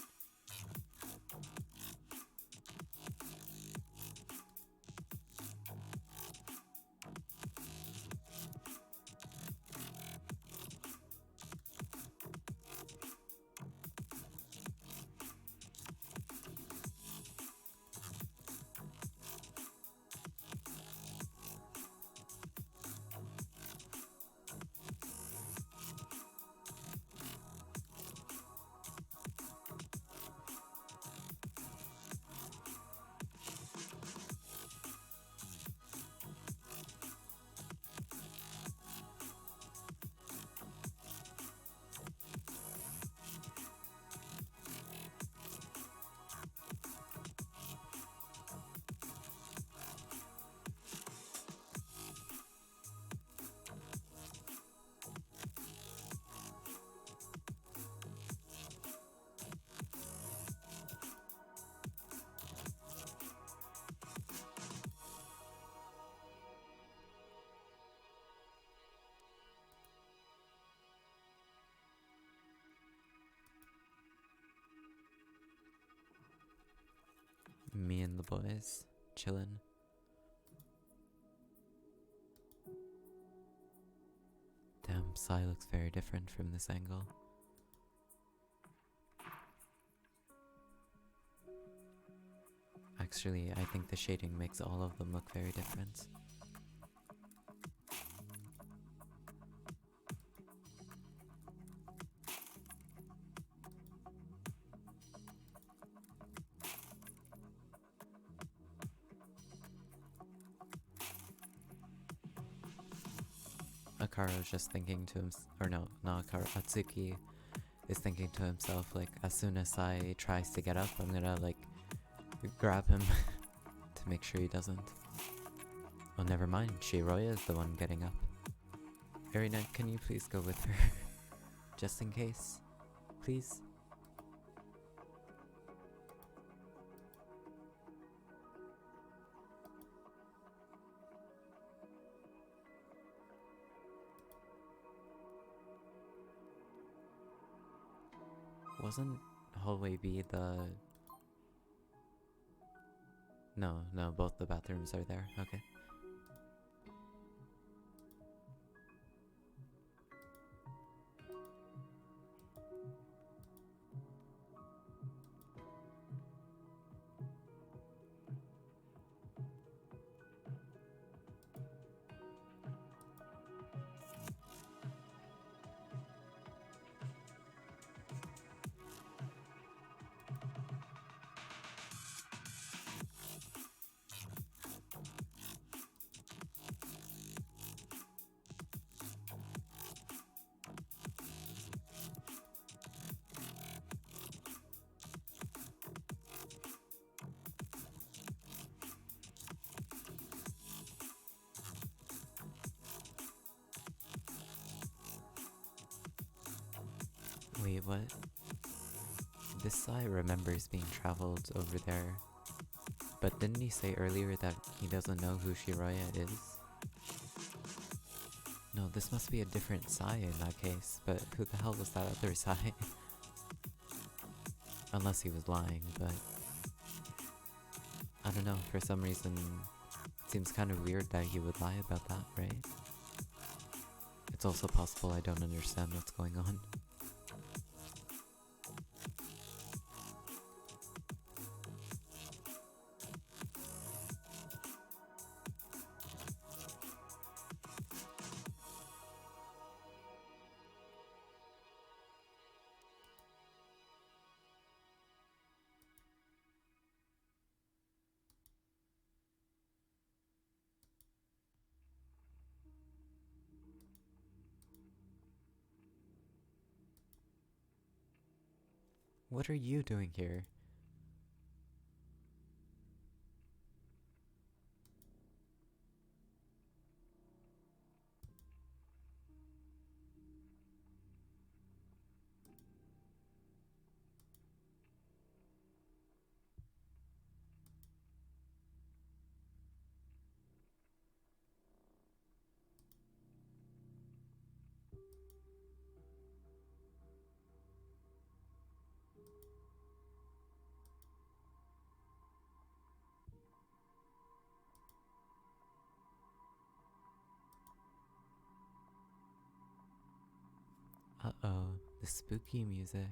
Me and the boys chillin'. Damn, Psy looks very different from this angle. Actually, I think the shading makes all of them look very different. Akaro's just thinking to himself, or no, not Akaro, Atsuki is thinking to himself, like, as soon as Sai tries to get up, I'm gonna, like, grab him to make sure he doesn't. Oh, never mind, Shiroya is the one getting up. Erina, can you please go with her? Just in case? Please? Wasn't hallway B the... No, both the bathrooms are there, okay. Wait, what? This Sai remembers being traveled over there, but didn't he say earlier that he doesn't know who Shiroya is? No, this must be a different Sai in that case, but who the hell was that other Sai? Unless he was lying, but... I don't know, for some reason, it seems kind of weird that he would lie about that, right? It's also possible I don't understand what's going on. What are you doing here? Uh-oh, the spooky music.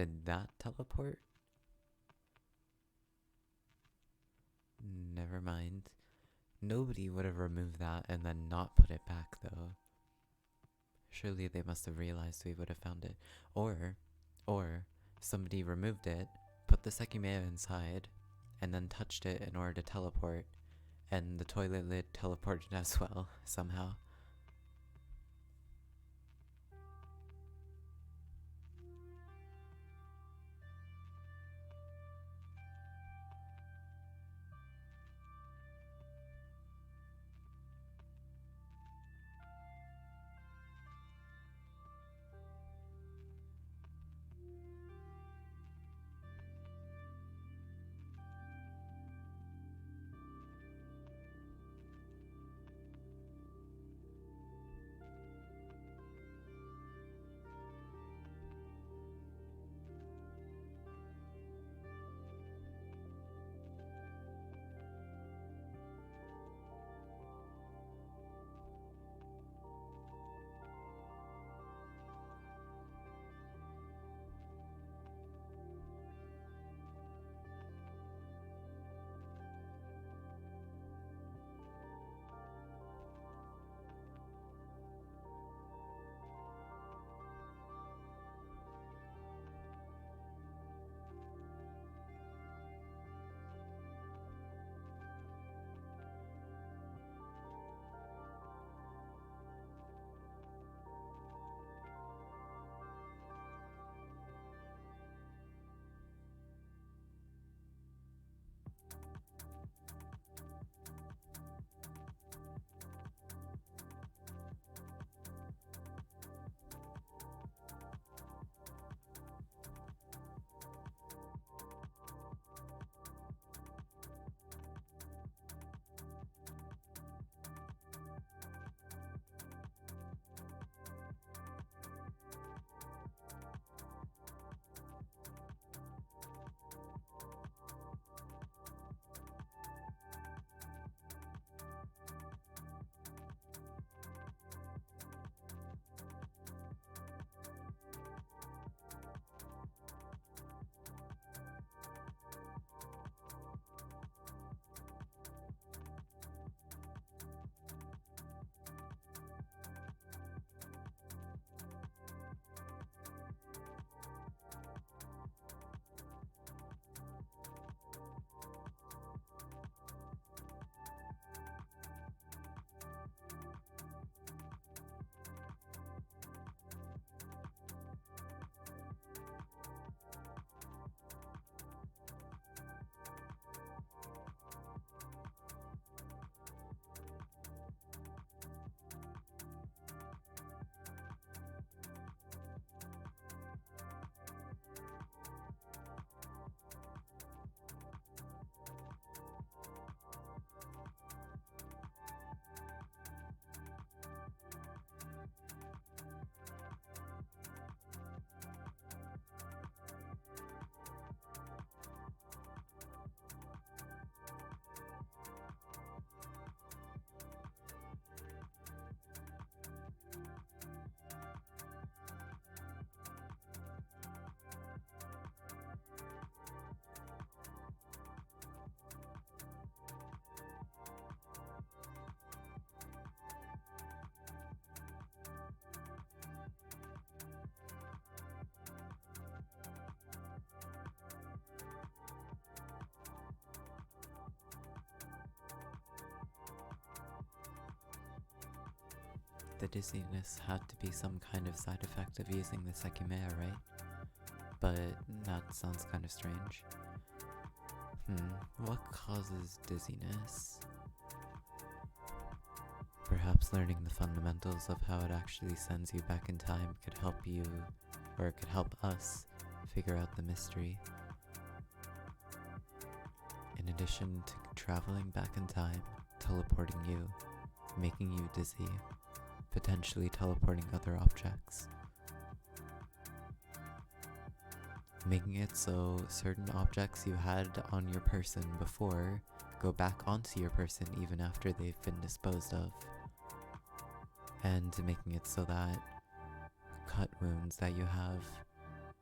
Did that teleport? Never mind. Nobody would have removed that and then not put it back, though. Surely they must have realized we would have found it. Or somebody removed it, put the Sekimeiya inside, and then touched it in order to teleport, and the toilet lid teleported as well, somehow. The dizziness had to be some kind of side effect of using the Sekimeiya, right? But that sounds kind of strange. What causes dizziness? Perhaps learning the fundamentals of how it actually sends you back in time could help you, or it could help us, figure out the mystery. In addition to traveling back in time, teleporting you, making you dizzy, potentially teleporting other objects, making it so certain objects you had on your person before go back onto your person even after they've been disposed of, and making it so that cut wounds that you have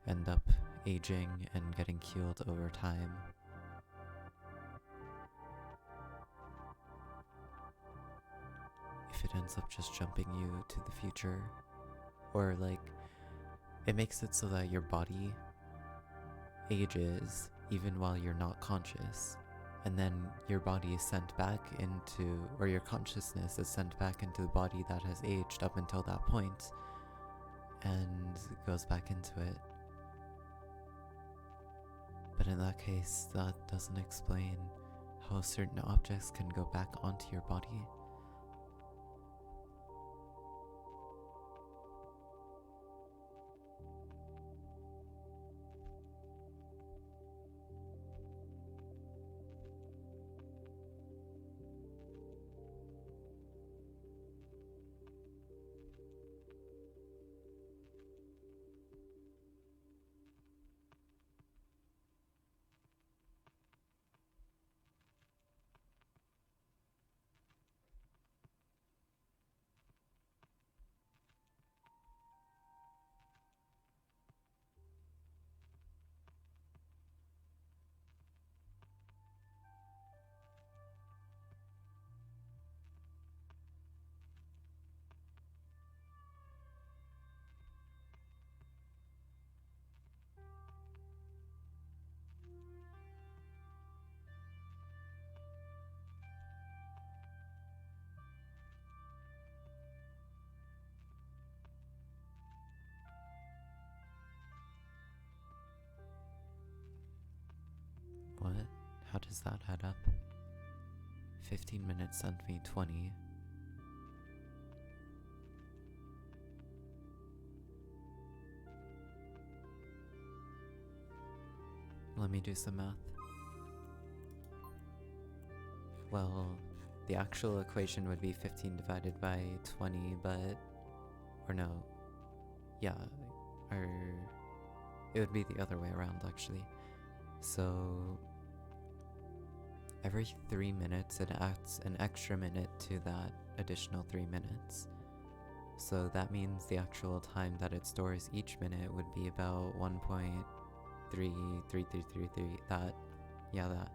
end up aging and getting healed over time. If it ends up just jumping you to the future, or like, it makes it so that your body ages even while you're not conscious, and then your body is sent back into, or your consciousness is sent back into the body that has aged up until that point, and goes back into it. But in that case, that doesn't explain how certain objects can go back onto your body. What? How does that add up? 15 minutes sent me 20. Let me do some math. Well, the actual equation would be 15 divided by 20, but... or no. Yeah, or... it would be the other way around, actually. So... every 3 minutes it adds an extra minute to that additional 3 minutes. So that means the actual time that it stores each minute would be about 1.33333, that, yeah, that.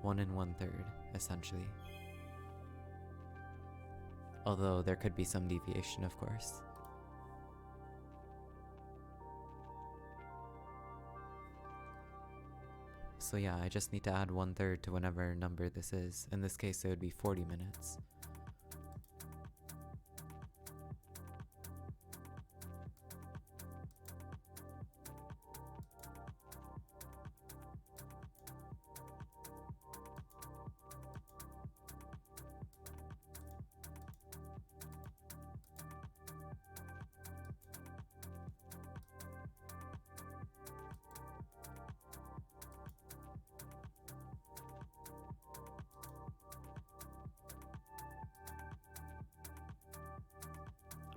1 1/3, essentially. Although there could be some deviation, of course. So yeah, I just need to add 1/3 to whatever number this is. In this case, it would be 40 minutes.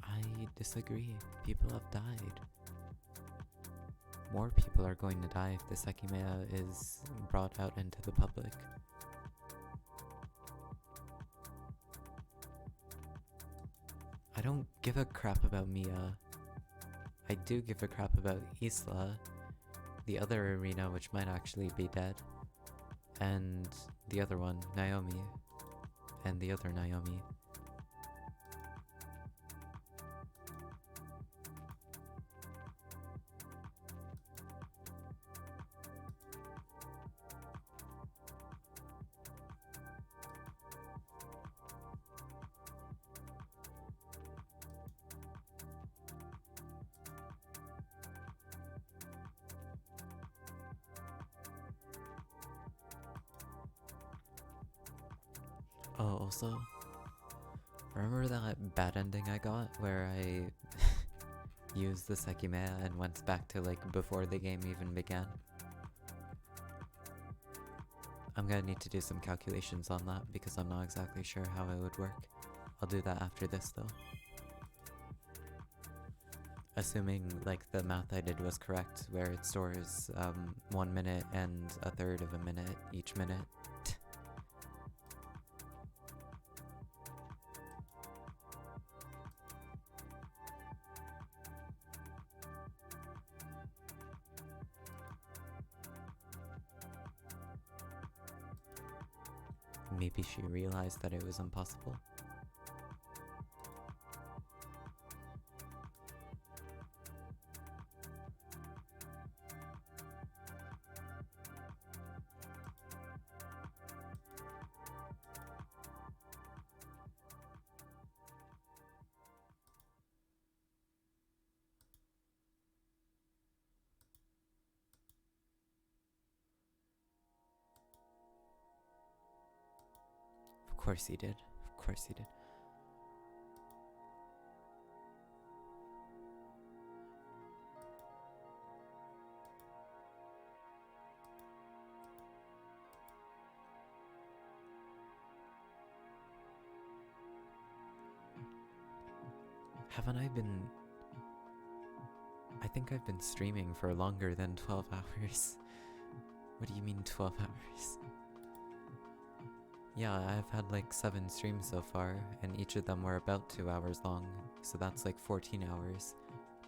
I disagree. People have died. More people are going to die if the Sekimeiya is brought out into the public. I don't give a crap about Mia. I do give a crap about Isla, the other arena which might actually be dead, and the other one, Naomi, and the other Naomi. Oh, also, remember that bad ending I got where I used the Sekimeiya and went back to like before the game even began? I'm gonna need to do some calculations on that because I'm not exactly sure how it would work. I'll do that after this though. Assuming like the math I did was correct, where it stores 1 minute and 1/3 of a minute each minute. Maybe she realized that it was impossible. Of course he did. Of course he did. Haven't I been... I think I've been streaming for longer than 12 hours. What do you mean 12 hours? Yeah, I've had like 7 streams so far, and each of them were about 2 hours long, so that's like 14 hours.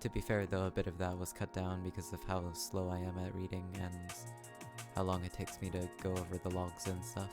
To be fair though, a bit of that was cut down because of how slow I am at reading and how long it takes me to go over the logs and stuff.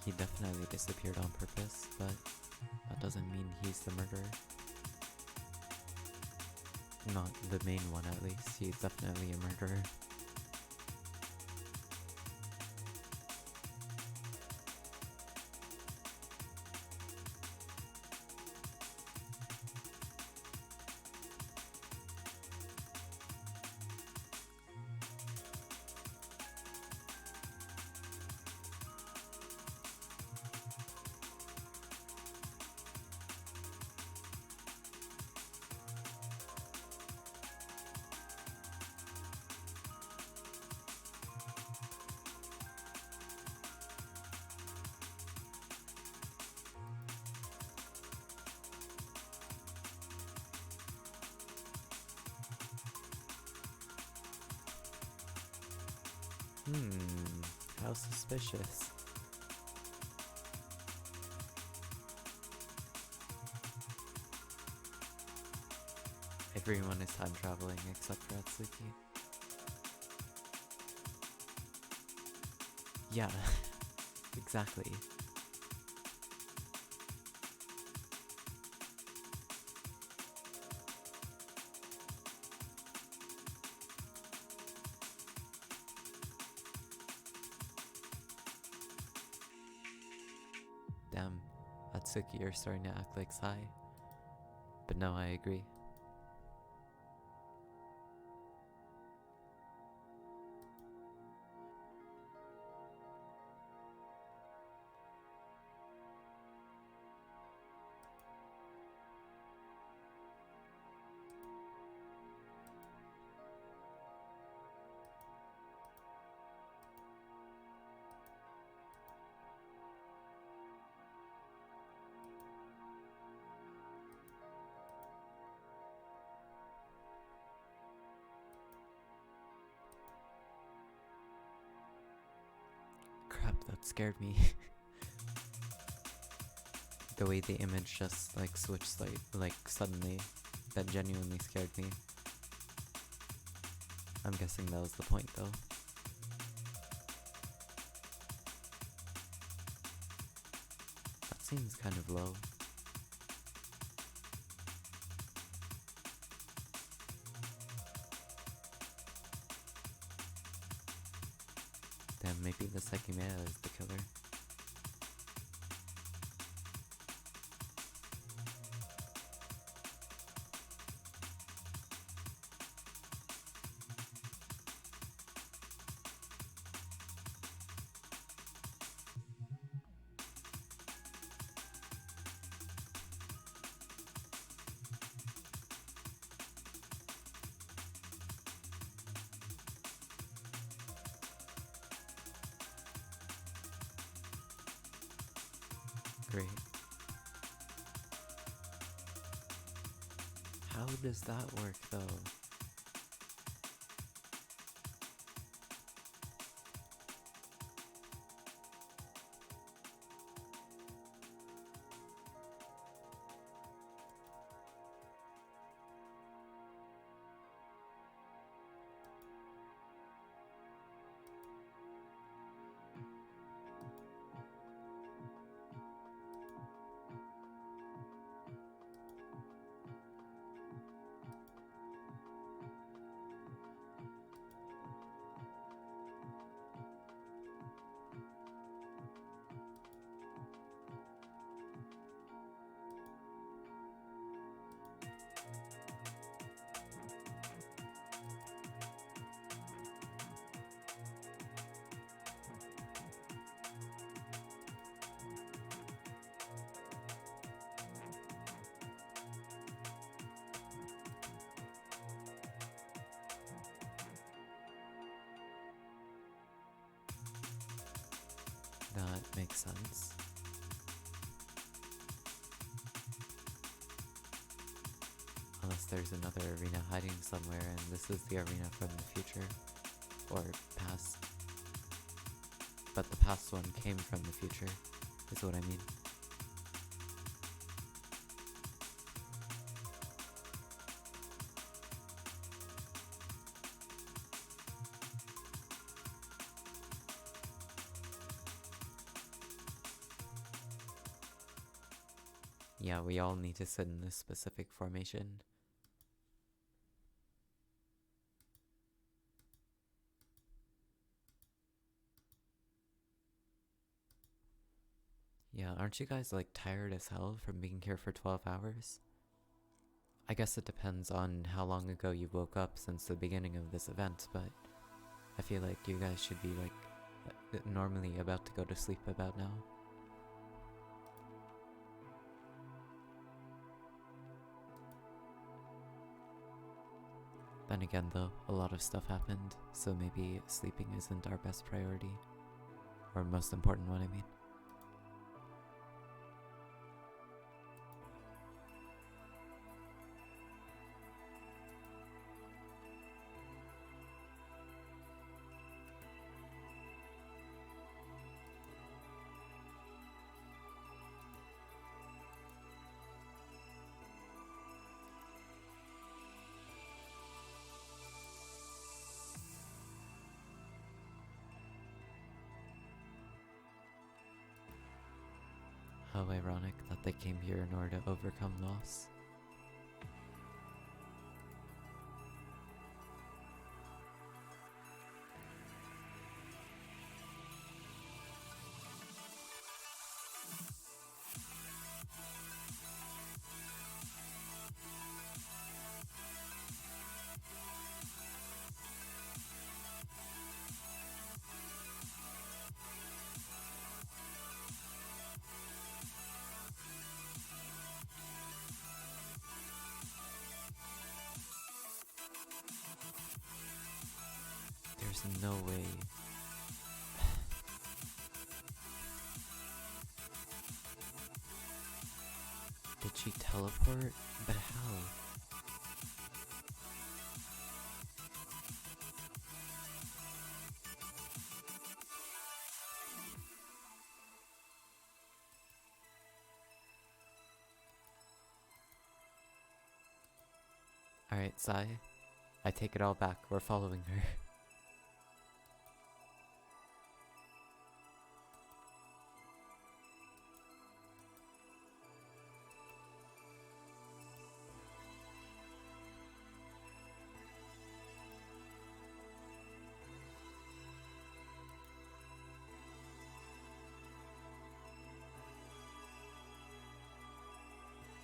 He definitely disappeared on purpose, but that doesn't mean he's the murderer. Not the main one, at least. He's definitely a murderer. How suspicious. Everyone is time traveling except for Atsuki. Yeah, exactly. Damn, Atsuki, you're starting to act like Sai. But no, I agree. Crap, that scared me. The way the image just like switched like suddenly, that genuinely scared me. I'm guessing that was the point though. That seems kind of low. Then maybe the Sekimeiya is the killer. Great. How does that work though? That makes sense. Unless there's another arena hiding somewhere and this is the arena from the future. Or past. But the past one came from the future, is what I mean. Yeah, we all need to sit in this specific formation. Yeah, aren't you guys like tired as hell from being here for 12 hours? I guess it depends on how long ago you woke up since the beginning of this event, but I feel like you guys should be like normally about to go to sleep about now. Then again though, a lot of stuff happened, so maybe sleeping isn't our best priority. Or most important one, I mean. How ironic that they came here in order to overcome loss. There's no way. Did she teleport? But how? Alright, Sai. I take it all back. We're following her.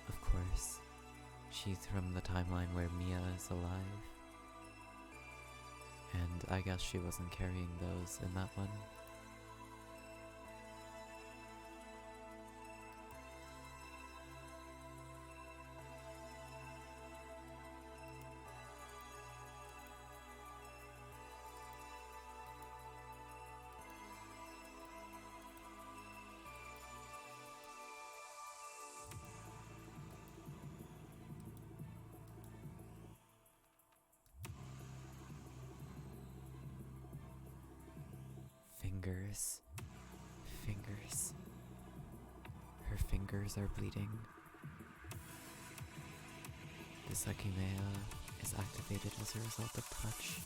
Of course. She's from the timeline where Mia is alive. And I guess she wasn't carrying those in that one. fingers. Fingers. Her fingers are bleeding. The Sekimeiya is activated as a result of touch.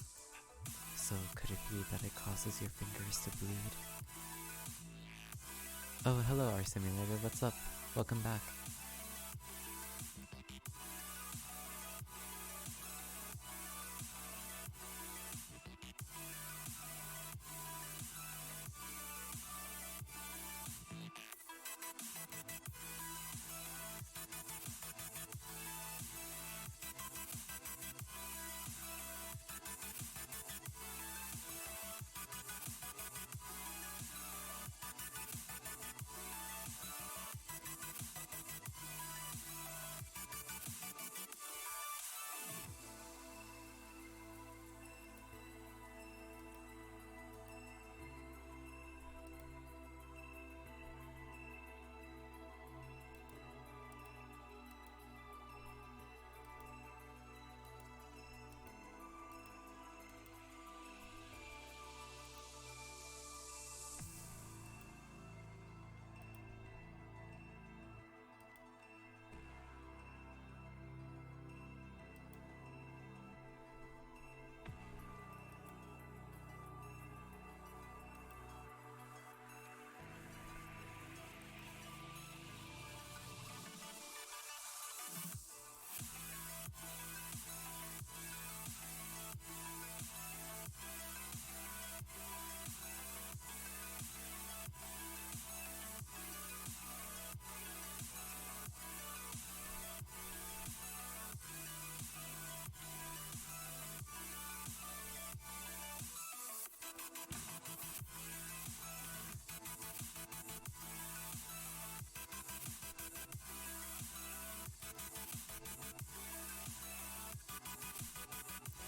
So could it be that it causes your fingers to bleed? Oh, hello, our simulator. What's up? Welcome back.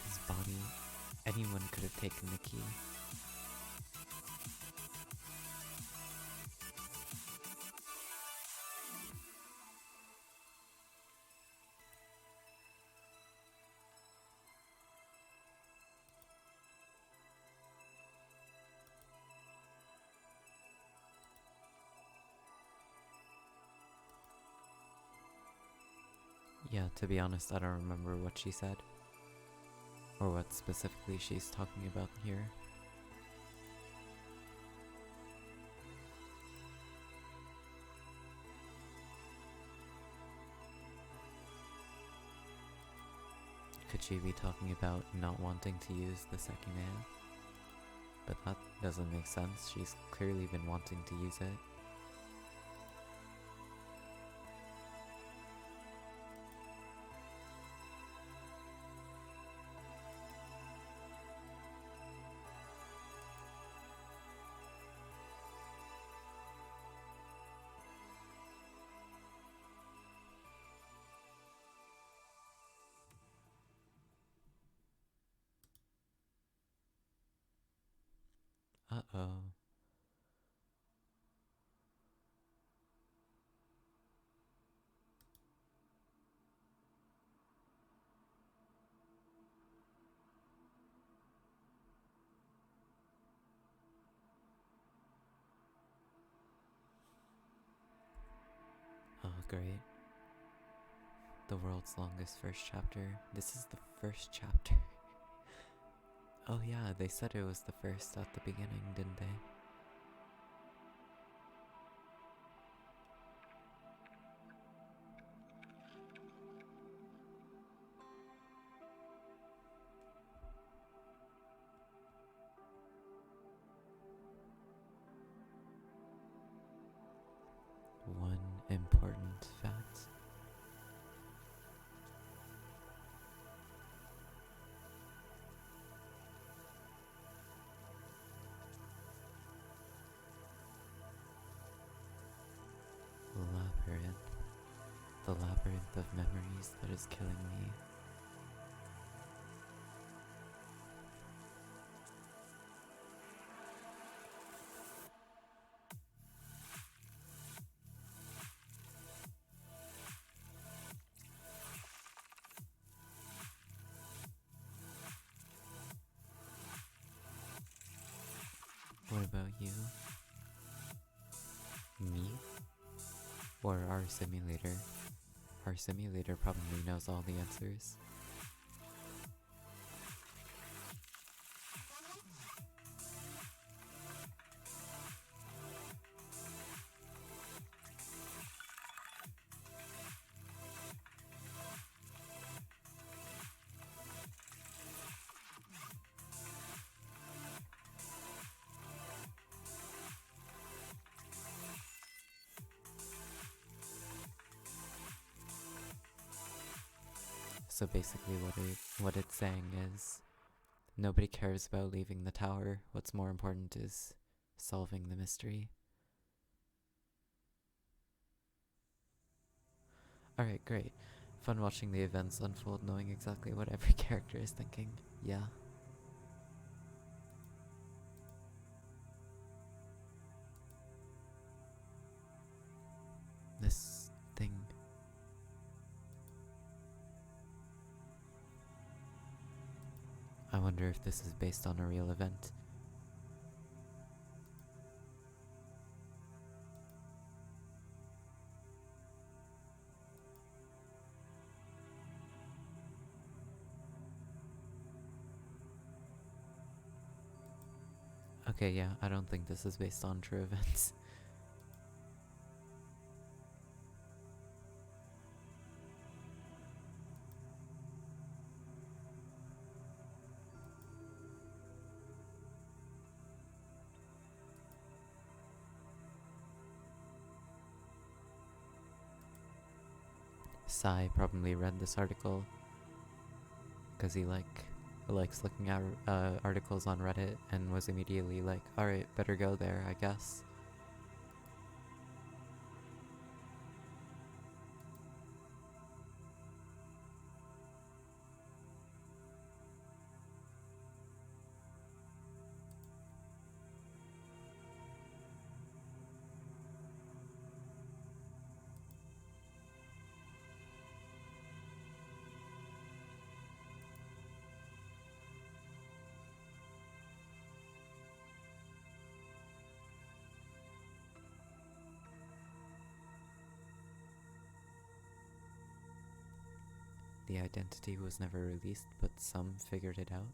His body. Anyone could have taken the key. Yeah, to be honest, I don't remember what she said. Or what specifically she's talking about here. Could she be talking about not wanting to use the Sekimeiya? But that doesn't make sense. She's clearly been wanting to use it. Uh-oh. Oh, great. The world's longest first chapter. This is the first chapter. Oh yeah, they said it was the first at the beginning, didn't they? One important fact. Labyrinth. The labyrinth of memories that is killing me. What about You? Me? Or our simulator? Our simulator probably knows all the answers. So basically what it's saying is nobody cares about leaving the tower. What's more important is solving the mystery. Alright, great. Fun watching the events unfold, knowing exactly what every character is thinking. Yeah. This thing. I wonder if this is based on a real event. Okay, yeah, I don't think this is based on true events. Sai probably read this article because he likes looking at articles on Reddit and was immediately like, alright, better go there, I guess. The identity was never released, but some figured it out.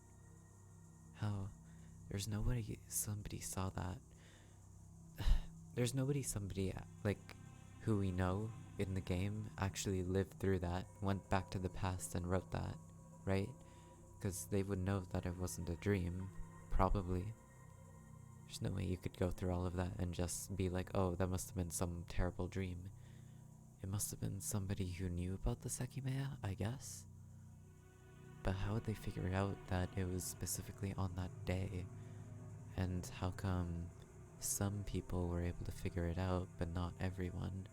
How? There's nobody, somebody saw that. There's nobody, somebody, like, who we know in the game actually lived through that, went back to the past and wrote that, right? Because they would know that it wasn't a dream, probably. There's no way you could go through all of that and just be like, oh, that must have been some terrible dream. It must have been somebody who knew about the Sekimeiya, I guess. But how would they figure out that it was specifically on that day? And how come some people were able to figure it out, but not everyone?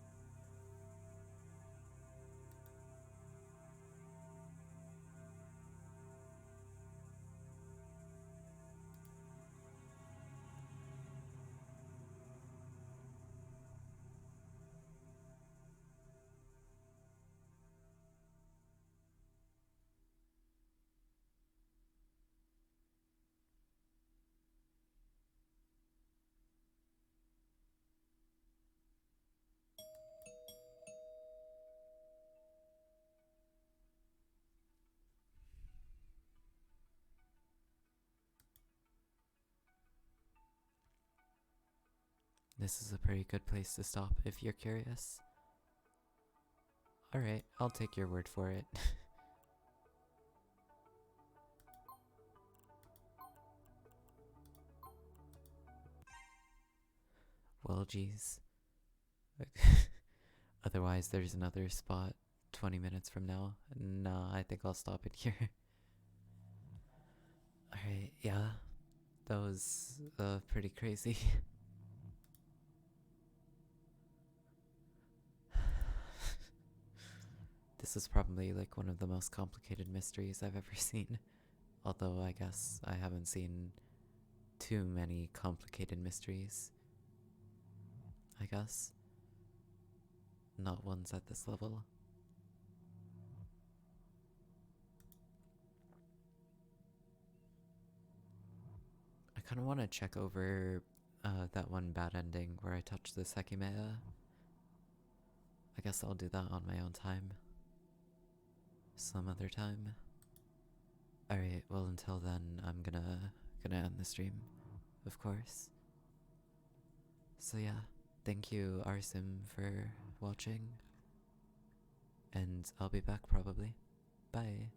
This is a pretty good place to stop if you're curious. Alright, I'll take your word for it. Well, geez. Otherwise, there's another spot 20 minutes from now. Nah, I think I'll stop it here. Alright, yeah. That was pretty crazy. This is probably like one of the most complicated mysteries I've ever seen. Although I guess I haven't seen too many complicated mysteries. I guess. Not ones at this level. I kind of want to check over that one bad ending where I touched the Sekimeiya. I guess I'll do that on my own time. Some other time. Alright, well until then, I'm gonna end the stream, of course. So yeah, thank you Arsim for watching. And I'll be back probably. Bye.